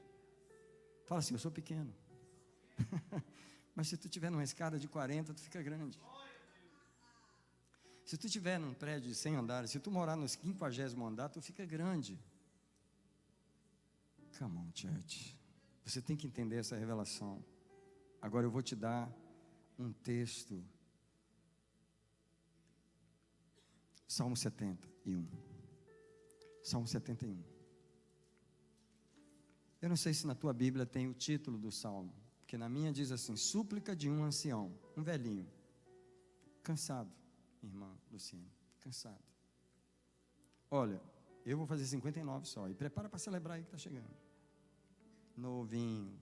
Fala assim, eu sou pequeno. Mas se tu estiver numa escada de 40, tu fica grande. Se tu estiver num prédio de 100 andares, se tu morar no 50º andar, tu fica grande. Come on, church. Você tem que entender essa revelação. Agora eu vou te dar um texto. Salmo 71. Salmo 71. Eu não sei se na tua Bíblia tem o título do Salmo, porque na minha diz assim, súplica de um ancião, um velhinho, cansado, irmã Luciene, cansado. Olha, eu vou fazer 59 só, e prepara para celebrar aí que está chegando. Novinho,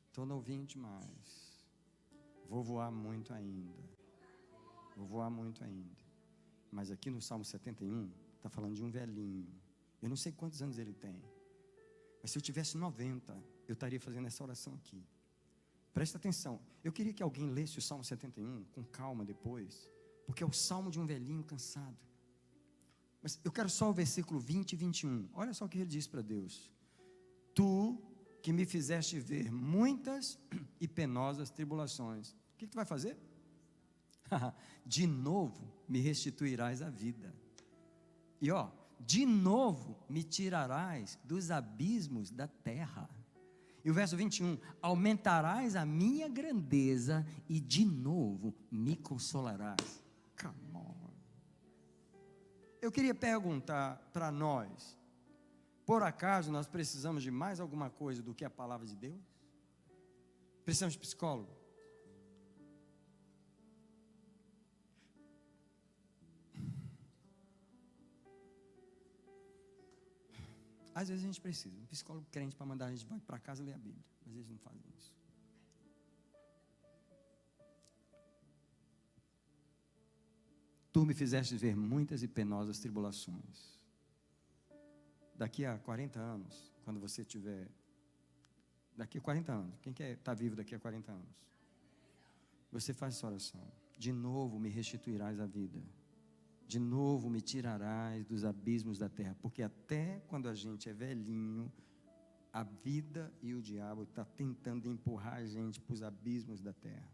estou novinho demais, vou voar muito ainda, mas aqui no Salmo 71, está falando de um velhinho, eu não sei quantos anos ele tem, mas se eu tivesse 90, eu estaria fazendo essa oração aqui. Presta atenção, eu queria que alguém lesse o Salmo 71 com calma depois, porque é o salmo de um velhinho cansado. Mas eu quero só o versículo 20 e 21, olha só o que ele diz para Deus: tu que me fizeste ver muitas e penosas tribulações, o que tu vai fazer? De novo me restituirás a vida, e de novo me tirarás dos abismos da terra. E o verso 21, aumentarás a minha grandeza e de novo me consolarás. Come on. Eu queria perguntar para nós, por acaso nós precisamos de mais alguma coisa do que a palavra de Deus? Precisamos de psicólogo? Às vezes a gente precisa, um psicólogo crente para mandar a gente para casa ler a Bíblia, mas eles não fazem isso. Tu me fizeste ver muitas e penosas tribulações. Daqui a 40 anos, quando você tiver, daqui a 40 anos, quem quer estar vivo daqui a 40 anos? Você faz essa oração, de novo me restituirás a vida. De novo me tirarás dos abismos da terra, porque até quando a gente é velhinho, a vida e o diabo está tentando empurrar a gente para os abismos da terra.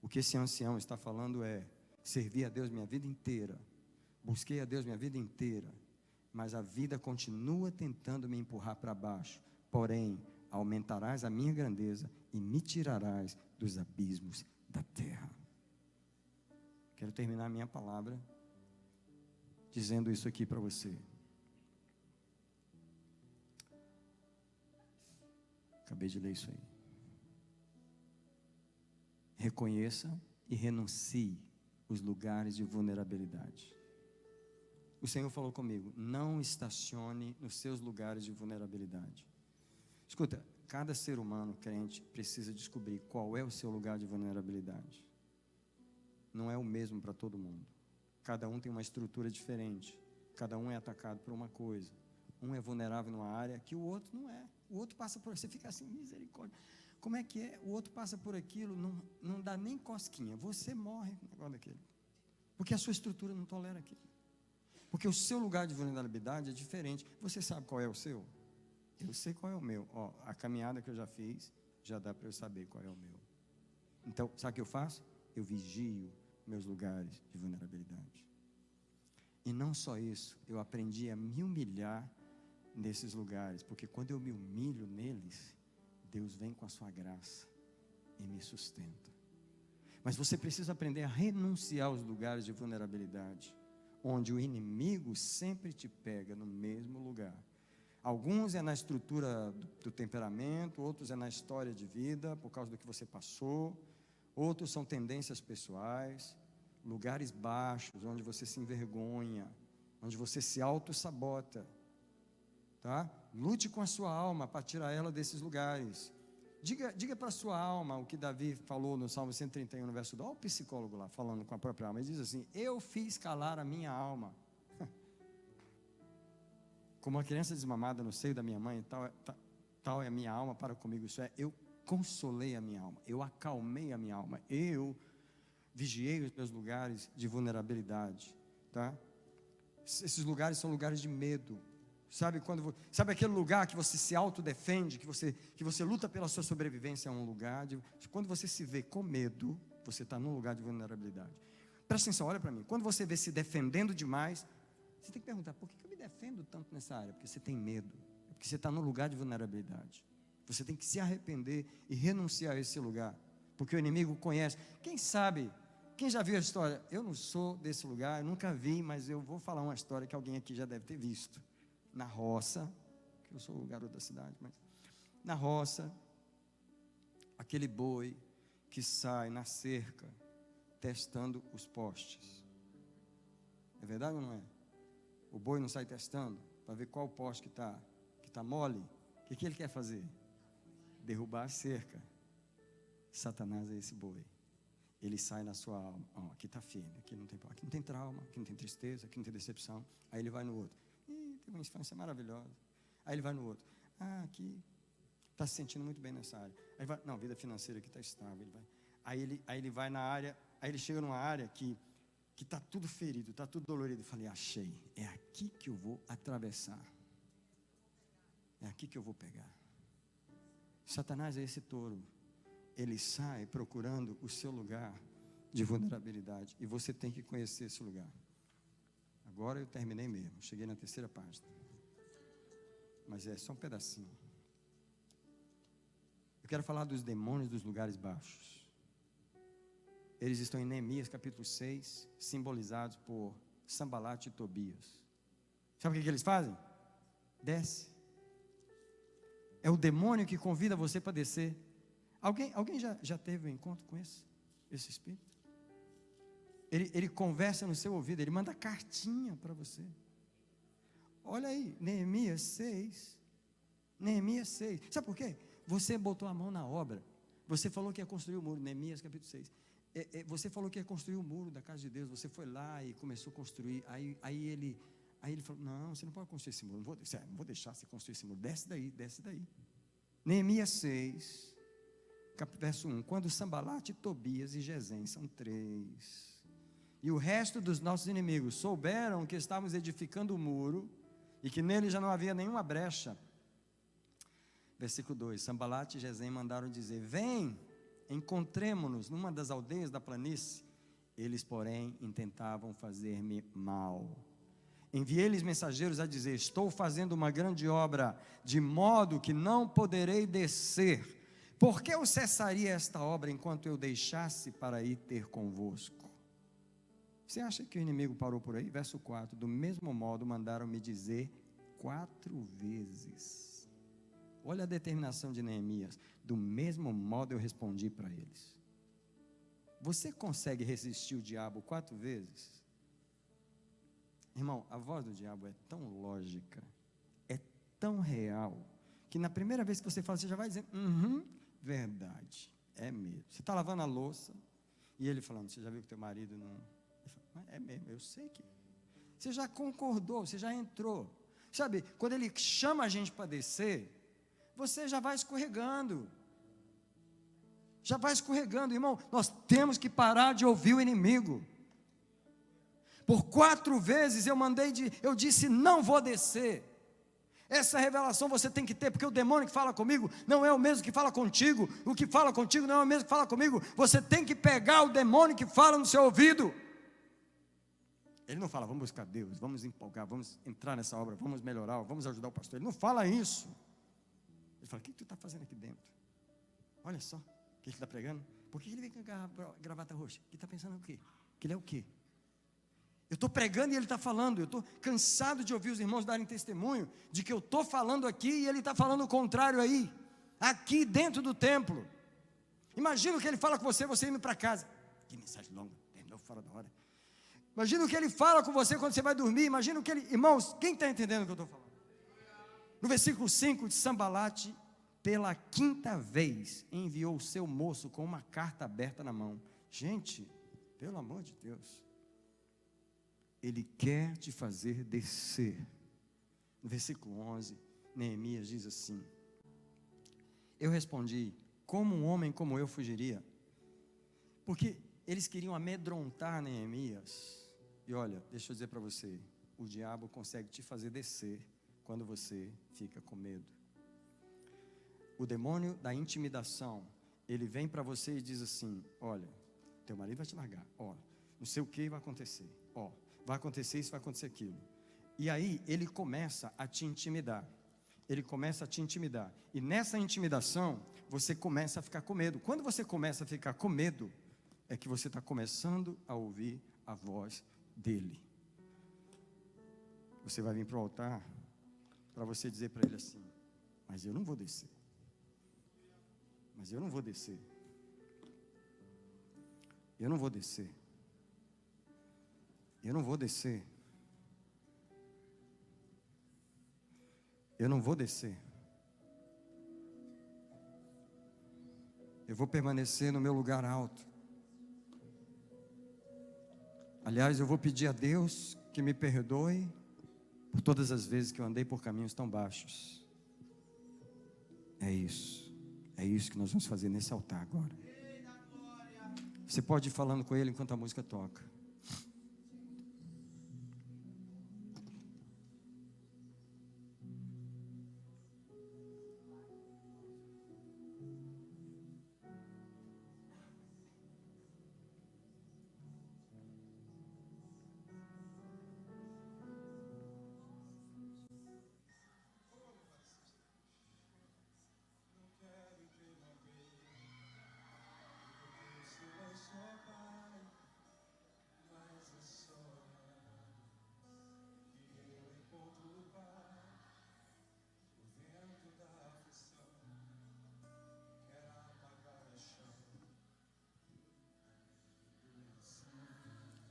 O que esse ancião está falando é, servi a Deus minha vida inteira, busquei a Deus minha vida inteira, mas a vida continua tentando me empurrar para baixo, porém, aumentarás a minha grandeza e me tirarás dos abismos da terra. Quero terminar a minha palavra dizendo isso aqui para você. Acabei de ler isso aí. Reconheça e renuncie os lugares de vulnerabilidade. O Senhor falou comigo, não estacione nos seus lugares de vulnerabilidade. Escuta, cada ser humano crente precisa descobrir qual é o seu lugar de vulnerabilidade. Não é o mesmo para todo mundo. Cada um tem uma estrutura diferente. Cada um é atacado por uma coisa. Um é vulnerável numa área que o outro não é. O outro passa por... Você fica assim, misericórdia. Como é que é? O outro passa por aquilo, não dá nem cosquinha. Você morre com o negócio daquele. Porque a sua estrutura não tolera aquilo. Porque o seu lugar de vulnerabilidade é diferente. Você sabe qual é o seu? Eu sei qual é o meu. A caminhada que eu já fiz, já dá para eu saber qual é o meu. Então, sabe o que eu faço? Eu vigio meus lugares de vulnerabilidade. E não só isso, eu aprendi a me humilhar nesses lugares, porque quando eu me humilho neles, Deus vem com a sua graça e me sustenta. Mas você precisa aprender a renunciar aos lugares de vulnerabilidade, onde o inimigo sempre te pega no mesmo lugar. Alguns é na estrutura do temperamento, outros é na história de vida, por causa do que você passou, outros são tendências pessoais, lugares baixos, onde você se envergonha, onde você se auto-sabota, tá? Lute com a sua alma para tirar ela desses lugares. Diga para a sua alma o que Davi falou no Salmo 131, no verso 2. Olha o psicólogo lá, falando com a própria alma. Ele diz assim, eu fiz calar a minha alma. Como uma criança desmamada no seio da minha mãe, tal é a minha alma para comigo. Isso é, eu consolei a minha alma, eu acalmei a minha alma, eu vigiei os meus lugares de vulnerabilidade, tá? Esses lugares são lugares de medo. Sabe aquele lugar que você se autodefende, que você luta pela sua sobrevivência? É um lugar quando você se vê com medo, você está num lugar de vulnerabilidade. Presta atenção, olha para mim. Quando você vê se defendendo demais, você tem que perguntar: por que eu me defendo tanto nessa área? Porque você tem medo, porque você está num lugar de vulnerabilidade. Você tem que se arrepender e renunciar a esse lugar, porque o inimigo conhece. Quem sabe, quem já viu a história? Eu não sou desse lugar, eu nunca vi, mas eu vou falar uma história que alguém aqui já deve ter visto. Na roça, que eu sou o garoto da cidade, mas na roça, aquele boi que sai na cerca, testando os postes. É verdade ou não é? O boi não sai testando, para ver qual poste que está mole. O que ele quer fazer? Derrubar a cerca. Satanás é esse boi. Ele sai na sua alma. Aqui está firme, aqui não tem trauma, aqui não tem tristeza, aqui não tem decepção. Aí ele vai no outro. Teve uma infância maravilhosa. Aí ele vai no outro. Aqui está se sentindo muito bem nessa área. Aí vai, não, vida financeira aqui está estável. Aí ele vai na área, aí ele chega numa área que está tudo ferido, está tudo dolorido. Eu falei: achei, é aqui que eu vou atravessar. É aqui que eu vou pegar. Satanás é esse touro. Ele sai procurando o seu lugar de vulnerabilidade. E você tem que conhecer esse lugar. Agora eu terminei mesmo, cheguei na 3ª página. Mas é só um pedacinho. Eu quero falar dos demônios dos lugares baixos. Eles estão em Neemias capítulo 6, simbolizados por Sambalate e Tobias. Sabe o que eles fazem? Desce. É o demônio que convida você para descer. Alguém já teve um encontro com esse espírito? Ele conversa no seu ouvido, ele manda cartinha para você. Olha aí, Neemias 6. Neemias 6. Sabe por quê? Você botou a mão na obra. Você falou que ia construir o muro, Neemias capítulo 6. Você falou que ia construir o muro da casa de Deus. Você foi lá e começou a construir. Aí ele falou: não, você não pode construir esse muro. Não vou deixar você construir esse muro. Desce daí. Neemias 6, verso 1. Quando Sambalate, Tobias e Gesem, são 3, e o resto dos nossos inimigos souberam que estávamos edificando o muro e que nele já não havia nenhuma brecha. Versículo 2: Sambalate e Gesem mandaram dizer: vem, encontremo-nos numa das aldeias da planície. Eles, porém, intentavam fazer-me mal. Enviei-lhes mensageiros a dizer: estou fazendo uma grande obra, de modo que não poderei descer. Por que eu cessaria esta obra enquanto eu deixasse para ir ter convosco? Você acha que o inimigo parou por aí? Verso 4: do mesmo modo mandaram me dizer 4 vezes. Olha a determinação de Neemias. Do mesmo modo eu respondi para eles. Você consegue resistir o diabo 4 vezes? Irmão, a voz do diabo é tão lógica, é tão real, que na primeira vez que você fala, você já vai dizendo: verdade, é mesmo. Você está lavando a louça, e ele falando: você já viu que teu marido não... Fala, é mesmo, eu sei que... Você já concordou, você já entrou. Sabe, quando ele chama a gente para descer, você já vai escorregando. Já vai escorregando, irmão. Nós temos que parar de ouvir o inimigo. Por 4 vezes eu disse: não vou descer. Essa revelação você tem que ter, porque o demônio que fala comigo não é o mesmo que fala contigo. O que fala contigo não é o mesmo que fala comigo. Você tem que pegar o demônio que fala no seu ouvido. Ele não fala: vamos buscar Deus, vamos empolgar, vamos entrar nessa obra, vamos melhorar, vamos ajudar o pastor. Ele não fala isso. Ele fala: o que tu está fazendo aqui dentro? Olha só, o que ele está pregando. Por que ele vem com a gravata roxa? Ele está pensando o quê? Que ele é o quê? Eu estou pregando e ele está falando. Eu estou cansado de ouvir os irmãos darem testemunho de que eu estou falando aqui e ele está falando o contrário aí, aqui dentro do templo. Imagina o que ele fala com você, você indo para casa. Que mensagem longa, terminou fora da hora. Imagina o que ele fala com você quando você vai dormir. Imagina o que ele... Irmãos, quem está entendendo o que eu estou falando? No versículo 5 de Sambalate, pela 5ª vez, enviou o seu moço com uma carta aberta na mão. Gente, pelo amor de Deus, ele quer te fazer descer. No versículo 11, Neemias diz assim: eu respondi, como um homem como eu fugiria? Porque eles queriam amedrontar Neemias. E olha, deixa eu dizer para você, o diabo consegue te fazer descer quando você fica com medo. O demônio da intimidação, ele vem para você e diz assim: olha, teu marido vai te largar, ó, não sei o que vai acontecer, ó, vai acontecer isso, vai acontecer aquilo. E aí ele começa a te intimidar. Ele começa a te intimidar. E nessa intimidação, você começa a ficar com medo. Quando você começa a ficar com medo, é que você está começando a ouvir a voz dele. Você vai vir para o altar para você dizer para ele assim: mas eu não vou descer. Mas eu não vou descer. Eu não vou descer. Eu não vou descer. Eu não vou descer. Eu vou permanecer no meu lugar alto. Aliás, eu vou pedir a Deus que me perdoe por todas as vezes que eu andei por caminhos tão baixos. É isso que nós vamos fazer nesse altar agora. Você pode ir falando com ele enquanto a música toca.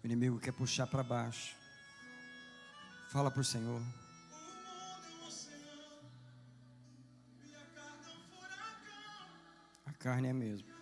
O inimigo quer puxar para baixo. Fala para o Senhor. A carne é mesmo.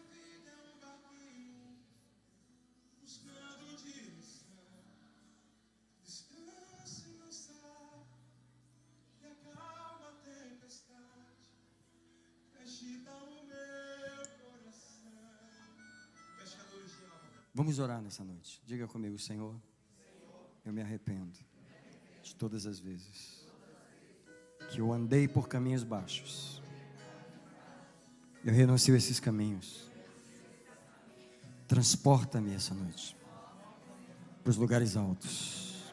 Vamos orar nessa noite. Diga comigo: Senhor, eu me arrependo de todas as vezes que eu andei por caminhos baixos. Eu renuncio a esses caminhos. Transporta-me essa noite para os lugares altos,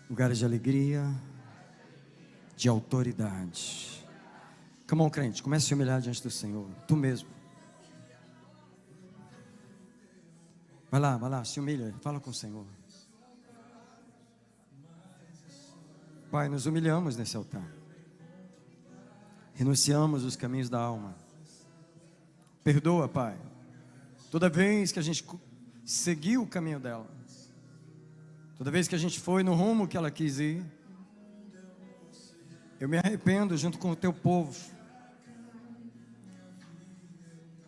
lugares de alegria, de autoridade. Come on, crente, comece a se humilhar diante do Senhor. Tu mesmo. Vai lá, se humilha, fala com o Senhor. Pai, nos humilhamos nesse altar. Renunciamos os caminhos da alma. Perdoa, Pai, toda vez que a gente seguiu o caminho dela, toda vez que a gente foi no rumo que ela quis ir, eu me arrependo junto com o teu povo.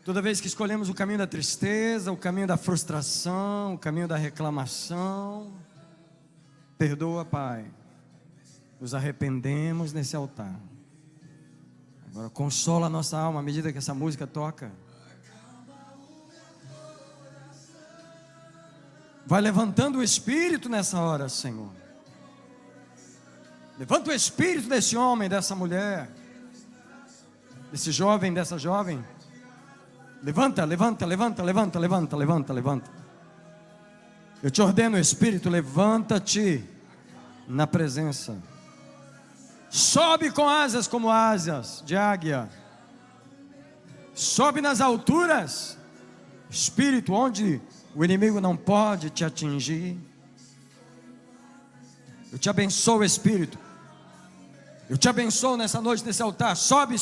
Toda vez que escolhemos o caminho da tristeza, o caminho da frustração, o caminho da reclamação, perdoa, Pai. Nos arrependemos nesse altar. Agora consola a nossa alma à medida que essa música toca. Vai levantando o espírito nessa hora, Senhor. Levanta o espírito desse homem, dessa mulher, desse jovem, dessa jovem. Levanta. Eu te ordeno, Espírito, levanta-te na presença. Sobe com asas como asas de águia. Sobe nas alturas, Espírito, onde o inimigo não pode te atingir. Eu te abençoo, Espírito. Eu te abençoo nessa noite, nesse altar. Sobe.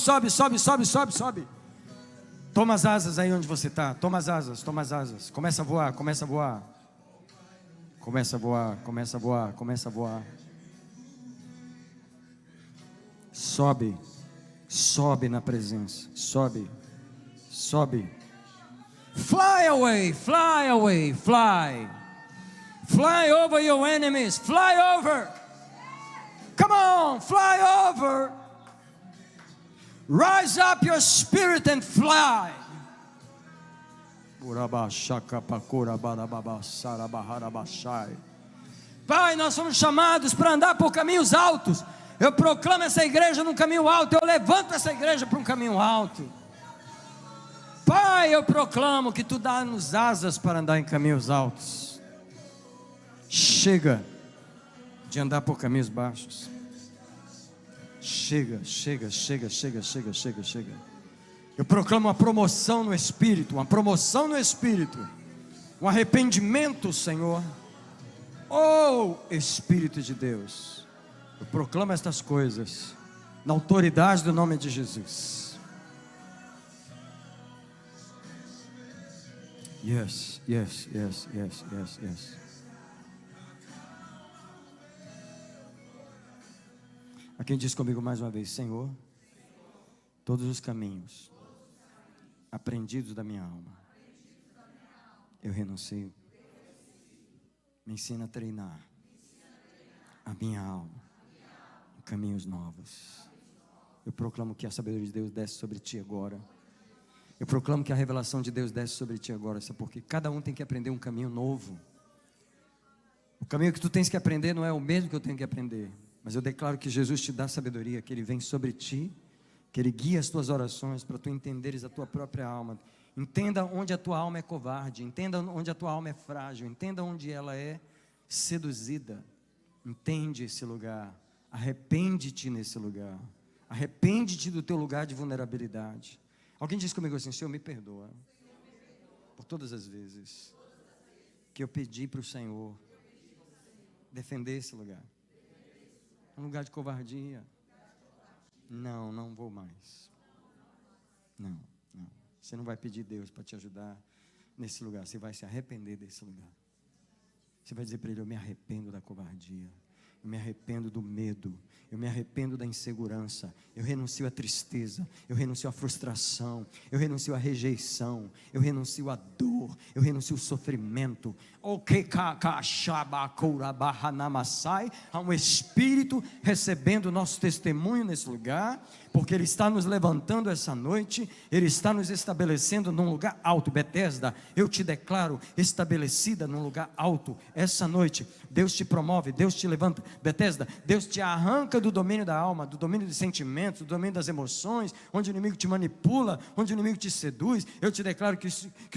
Toma as asas aí onde você está. Toma as asas. Começa a voar. Sobe na presença. Sobe. Fly away. Fly over your enemies. Fly over. Come on, fly over. Rise up your spirit and fly. Pai, nós somos chamados para andar por caminhos altos. Eu proclamo essa igreja num caminho alto. Eu levanto essa igreja para um caminho alto. Pai, eu proclamo que Tu dá-nos asas para andar em caminhos altos. Chega de andar por caminhos baixos. Chega. Eu proclamo uma promoção no Espírito, um arrependimento, Senhor. Oh, Espírito de Deus, eu proclamo estas coisas na autoridade do nome de Jesus. Yes. A quem diz comigo mais uma vez: Senhor, todos os caminhos aprendidos da minha alma, eu renuncio. Me ensina a treinar a minha alma em caminhos novos. Eu proclamo que a sabedoria de Deus desce sobre ti agora. Eu proclamo que a revelação de Deus desce sobre ti agora. Sabe por quê? Cada um tem que aprender um caminho novo. O caminho que tu tens que aprender não é o mesmo que eu tenho que aprender. Mas eu declaro que Jesus te dá sabedoria, que Ele vem sobre ti, que Ele guia as tuas orações para tu entenderes a tua própria alma. Entenda onde a tua alma é covarde, entenda onde a tua alma é frágil, entenda onde ela é seduzida. Entende esse lugar, arrepende-te nesse lugar, arrepende-te do teu lugar de vulnerabilidade. Alguém diz comigo assim: Senhor, me perdoa por todas as vezes que eu pedi para o Senhor defender esse lugar. Um lugar de covardia. Não vou mais. Não. Você não vai pedir Deus para te ajudar nesse lugar. Você vai se arrepender desse lugar. Você vai dizer para Ele: eu me arrependo da covardia. Eu me arrependo do medo. Eu me arrependo da insegurança. Eu renuncio à tristeza. Eu renuncio à frustração. Eu renuncio à rejeição. Eu renuncio à dor. Eu renuncio ao sofrimento. Há um Espírito recebendo o nosso testemunho nesse lugar, porque Ele está nos levantando essa noite. Ele está nos estabelecendo num lugar alto. Betesda, eu te declaro estabelecida num lugar alto essa noite. Deus te promove, Deus te levanta. Betesda, Deus te arranca do domínio da alma, do domínio dos sentimentos, do domínio das emoções, onde o inimigo te manipula, onde o inimigo te seduz. Eu te declaro que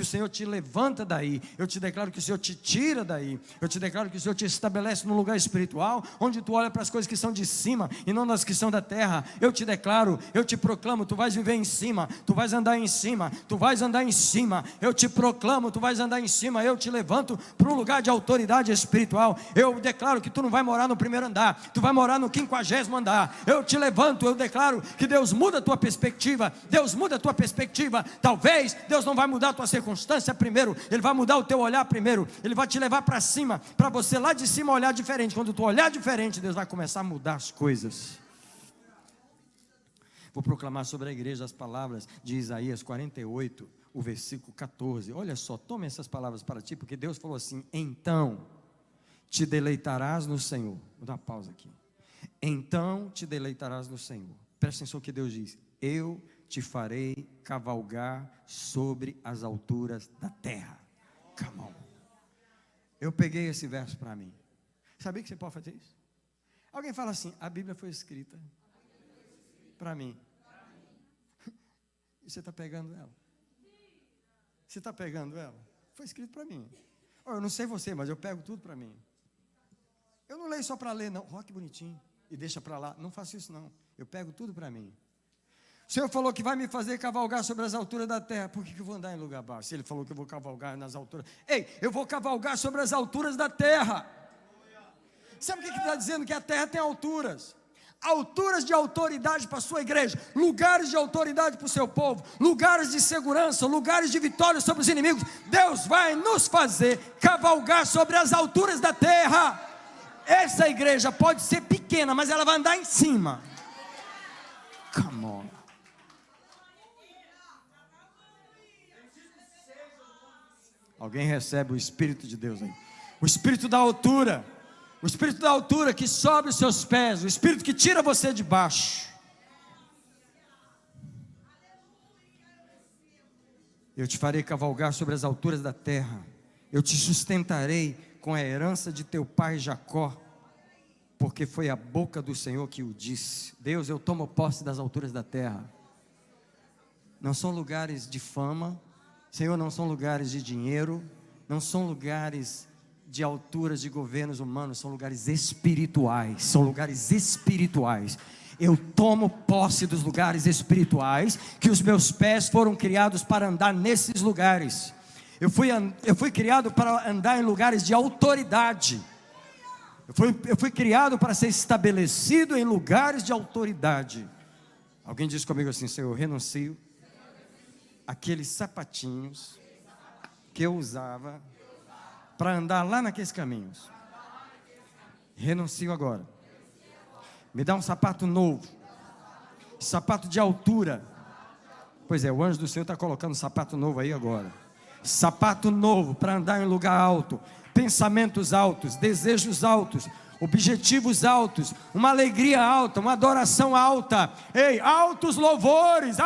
o Senhor te levanta daí. Eu te declaro que o Senhor te tira daí. Eu te declaro que o Senhor te estabelece num lugar espiritual, onde tu olha para as coisas que são de cima e não das que são da terra. Eu te declaro, eu te proclamo, tu vais viver em cima, tu vais andar em cima, tu vais andar em cima. Eu te proclamo, tu vais andar em cima. Eu te levanto para um lugar de autoridade espiritual. Eu declaro que tu não vai morar no primeiro andar, tu vai morar no 50º andar. Eu te levanto, eu declaro que Deus muda a tua perspectiva. Deus muda a tua perspectiva. Talvez Deus não vai mudar a tua circunstância primeiro, Ele vai mudar o teu olhar primeiro. Ele vai te levar para cima, para você lá de cima olhar diferente. Quando tu olhar diferente, Deus vai começar a mudar as coisas. Vou proclamar sobre a igreja as palavras de Isaías 48, o versículo 14. Olha só, tome essas palavras para ti, porque Deus falou assim: então te deleitarás no Senhor. Vou dar uma pausa aqui. Então te deleitarás no Senhor. Presta atenção que Deus diz: eu te farei cavalgar sobre as alturas da terra. Come on. Eu peguei esse verso para mim. Sabia que você pode fazer isso? Alguém fala assim: a Bíblia foi escrita para mim. E você está pegando ela? Você está pegando ela? Foi escrito para mim. Eu não sei você, mas eu pego tudo para mim. Eu não leio só para ler, não. Que bonitinho. E deixa para lá. Não faço isso, não. Eu pego tudo para mim. O Senhor falou que vai me fazer cavalgar sobre as alturas da terra. Por que eu vou andar em lugar baixo? Se Ele falou que eu vou cavalgar nas alturas. Ei, eu vou cavalgar sobre as alturas da terra. Sabe o que está dizendo? Que a terra tem alturas. Alturas de autoridade para a sua igreja, lugares de autoridade para o seu povo, lugares de segurança, lugares de vitória sobre os inimigos. Deus vai nos fazer cavalgar sobre as alturas da terra. Essa igreja pode ser pequena, mas ela vai andar em cima. Come on. Alguém recebe o Espírito de Deus aí? O Espírito da altura, O espírito da altura que sobe os seus pés, o espírito que tira você de baixo. Eu te farei cavalgar sobre as alturas da terra. Eu te sustentarei com a herança de teu pai Jacó, porque foi a boca do Senhor que o disse. Deus, eu tomo posse das alturas da terra. Não são lugares de fama, Senhor, não são lugares de dinheiro, não são lugares de alturas de governos humanos, são lugares espirituais, são lugares espirituais. Eu tomo posse dos lugares espirituais, que os meus pés foram criados para andar nesses lugares. Eu fui criado para andar em lugares de autoridade. Eu fui criado para ser estabelecido em lugares de autoridade. Alguém diz comigo assim: Senhor, eu renuncio aqueles sapatinhos que eu usava para andar lá naqueles caminhos. Renuncio agora. Me dá um sapato novo, sapato de altura. Pois é, o anjo do Senhor está colocando um sapato novo aí agora. Sapato novo para andar em lugar alto, pensamentos altos, desejos altos, objetivos altos, uma alegria alta, uma adoração alta. Ei, altos louvores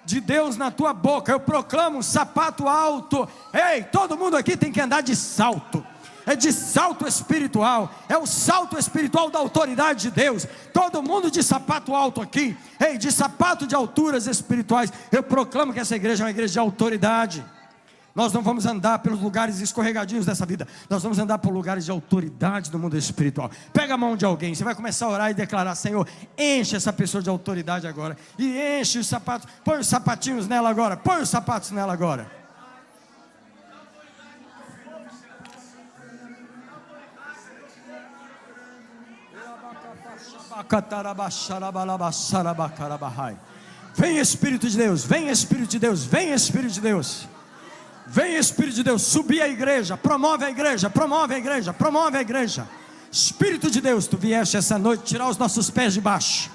de Deus na tua boca. Eu proclamo um sapato alto. Ei, todo mundo aqui tem que andar de salto. É de salto espiritual, é o salto espiritual da autoridade de Deus. Todo mundo de sapato alto aqui, ei, de sapato de alturas espirituais. Eu proclamo que essa igreja é uma igreja de autoridade. Nós não vamos andar pelos lugares escorregadios dessa vida, nós vamos andar por lugares de autoridade do mundo espiritual. Pega a mão de alguém, você vai começar a orar e declarar: Senhor, enche essa pessoa de autoridade agora. E enche os sapatos, põe os sapatinhos nela agora, põe os sapatos nela agora. Vem Espírito de Deus, vem Espírito de Deus, vem Espírito de Deus. Vem Espírito de Deus, subir a igreja, promove a igreja, promove a igreja, promove a igreja. Espírito de Deus, tu vieste essa noite tirar os nossos pés de baixo.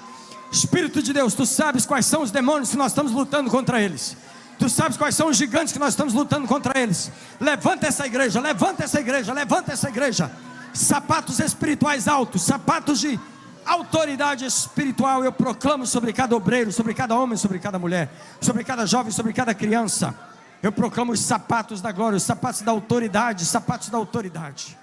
Espírito de Deus, tu sabes quais são os demônios que nós estamos lutando contra eles. Tu sabes quais são os gigantes que nós estamos lutando contra eles. Levanta essa igreja, levanta essa igreja, levanta essa igreja. Sapatos espirituais altos, sapatos de autoridade espiritual eu proclamo sobre cada obreiro, sobre cada homem, sobre cada mulher, sobre cada jovem, sobre cada criança. Eu proclamo os sapatos da glória, os sapatos da autoridade, sapatos da autoridade.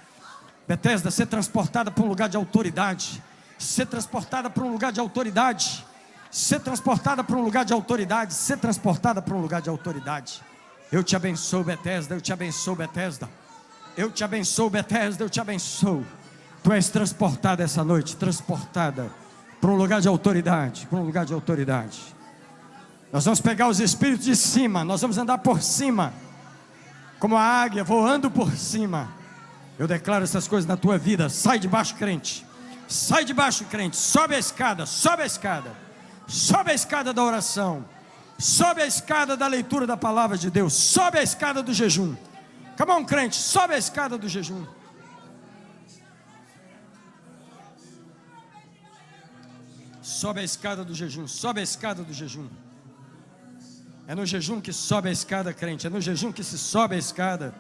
Betesda, ser transportada para um lugar de autoridade, ser transportada para um lugar de autoridade, ser transportada para um lugar de autoridade, ser transportada para um lugar de autoridade. Eu te abençoo, Betesda, eu te abençoo, Betesda. Eu te abençoo, Betesda, eu te abençoo. Tu és transportada essa noite, transportada para um lugar de autoridade, para um lugar de autoridade. Nós vamos pegar os espíritos de cima, nós vamos andar por cima, como a águia voando por cima. Eu declaro essas coisas na tua vida. Sai de baixo, crente. Sai de baixo, crente. Sobe a escada, sobe a escada. Sobe a escada da oração. Sobe a escada da leitura da palavra de Deus. Sobe a escada do jejum. Come on, crente, sobe a escada do jejum. Sobe a escada do jejum, sobe a escada do jejum. É no jejum que sobe a escada, crente. É no jejum que se sobe a escada.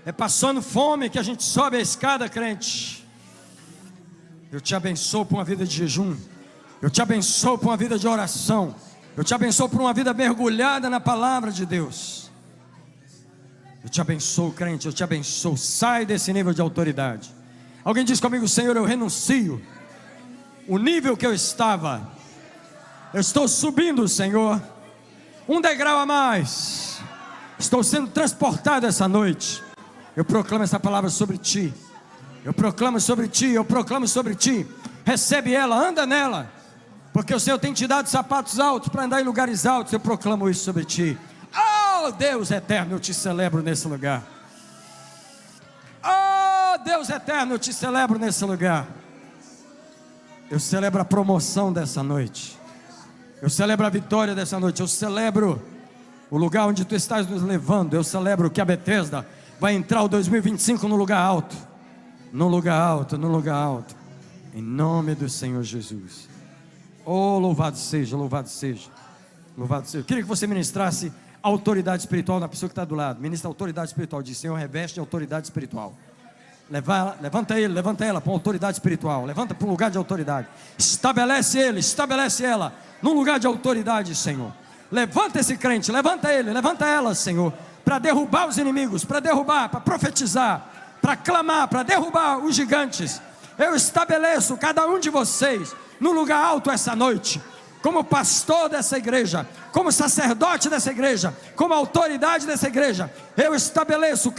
É passando fome que a gente sobe a escada, crente. Eu te abençoo por uma vida de jejum. Eu te abençoo por uma vida de oração. Eu te abençoo por uma vida mergulhada na palavra de Deus. Eu te abençoo, crente, eu te abençoo. Sai desse nível de autoridade. Alguém diz comigo: Senhor, eu renuncio o nível que eu estava. Eu estou subindo, Senhor, um degrau a mais. Estou sendo transportado essa noite. Eu proclamo essa palavra sobre ti. Eu proclamo sobre ti, eu proclamo sobre ti. Recebe ela, anda nela, porque o Senhor tem te dado sapatos altos para andar em lugares altos. Eu proclamo isso sobre ti. Oh Deus eterno, eu te celebro nesse lugar. Oh Deus eterno, eu te celebro nesse lugar. Eu celebro a promoção dessa noite. Eu celebro a vitória dessa noite. Eu celebro o lugar onde tu estás nos levando. Eu celebro que a Betesda vai entrar o 2025 no lugar alto. No lugar alto, no lugar alto. Em nome do Senhor Jesus. Oh, louvado seja, louvado seja. Louvado seja. Eu queria que você ministrasse autoridade espiritual na pessoa que está do lado. Ministra autoridade espiritual. Diz: Senhor, reveste de autoridade espiritual. Levanta ele, levanta ela para uma autoridade espiritual. Levanta para um lugar de autoridade. Estabelece ele, estabelece ela num lugar de autoridade, Senhor. Levanta esse crente, levanta ele, levanta ela, Senhor, para derrubar os inimigos, para derrubar, para profetizar, para clamar, para derrubar os gigantes. Eu estabeleço cada um de vocês num lugar alto essa noite, como pastor dessa igreja, como sacerdote dessa igreja, como autoridade dessa igreja. Eu estabeleço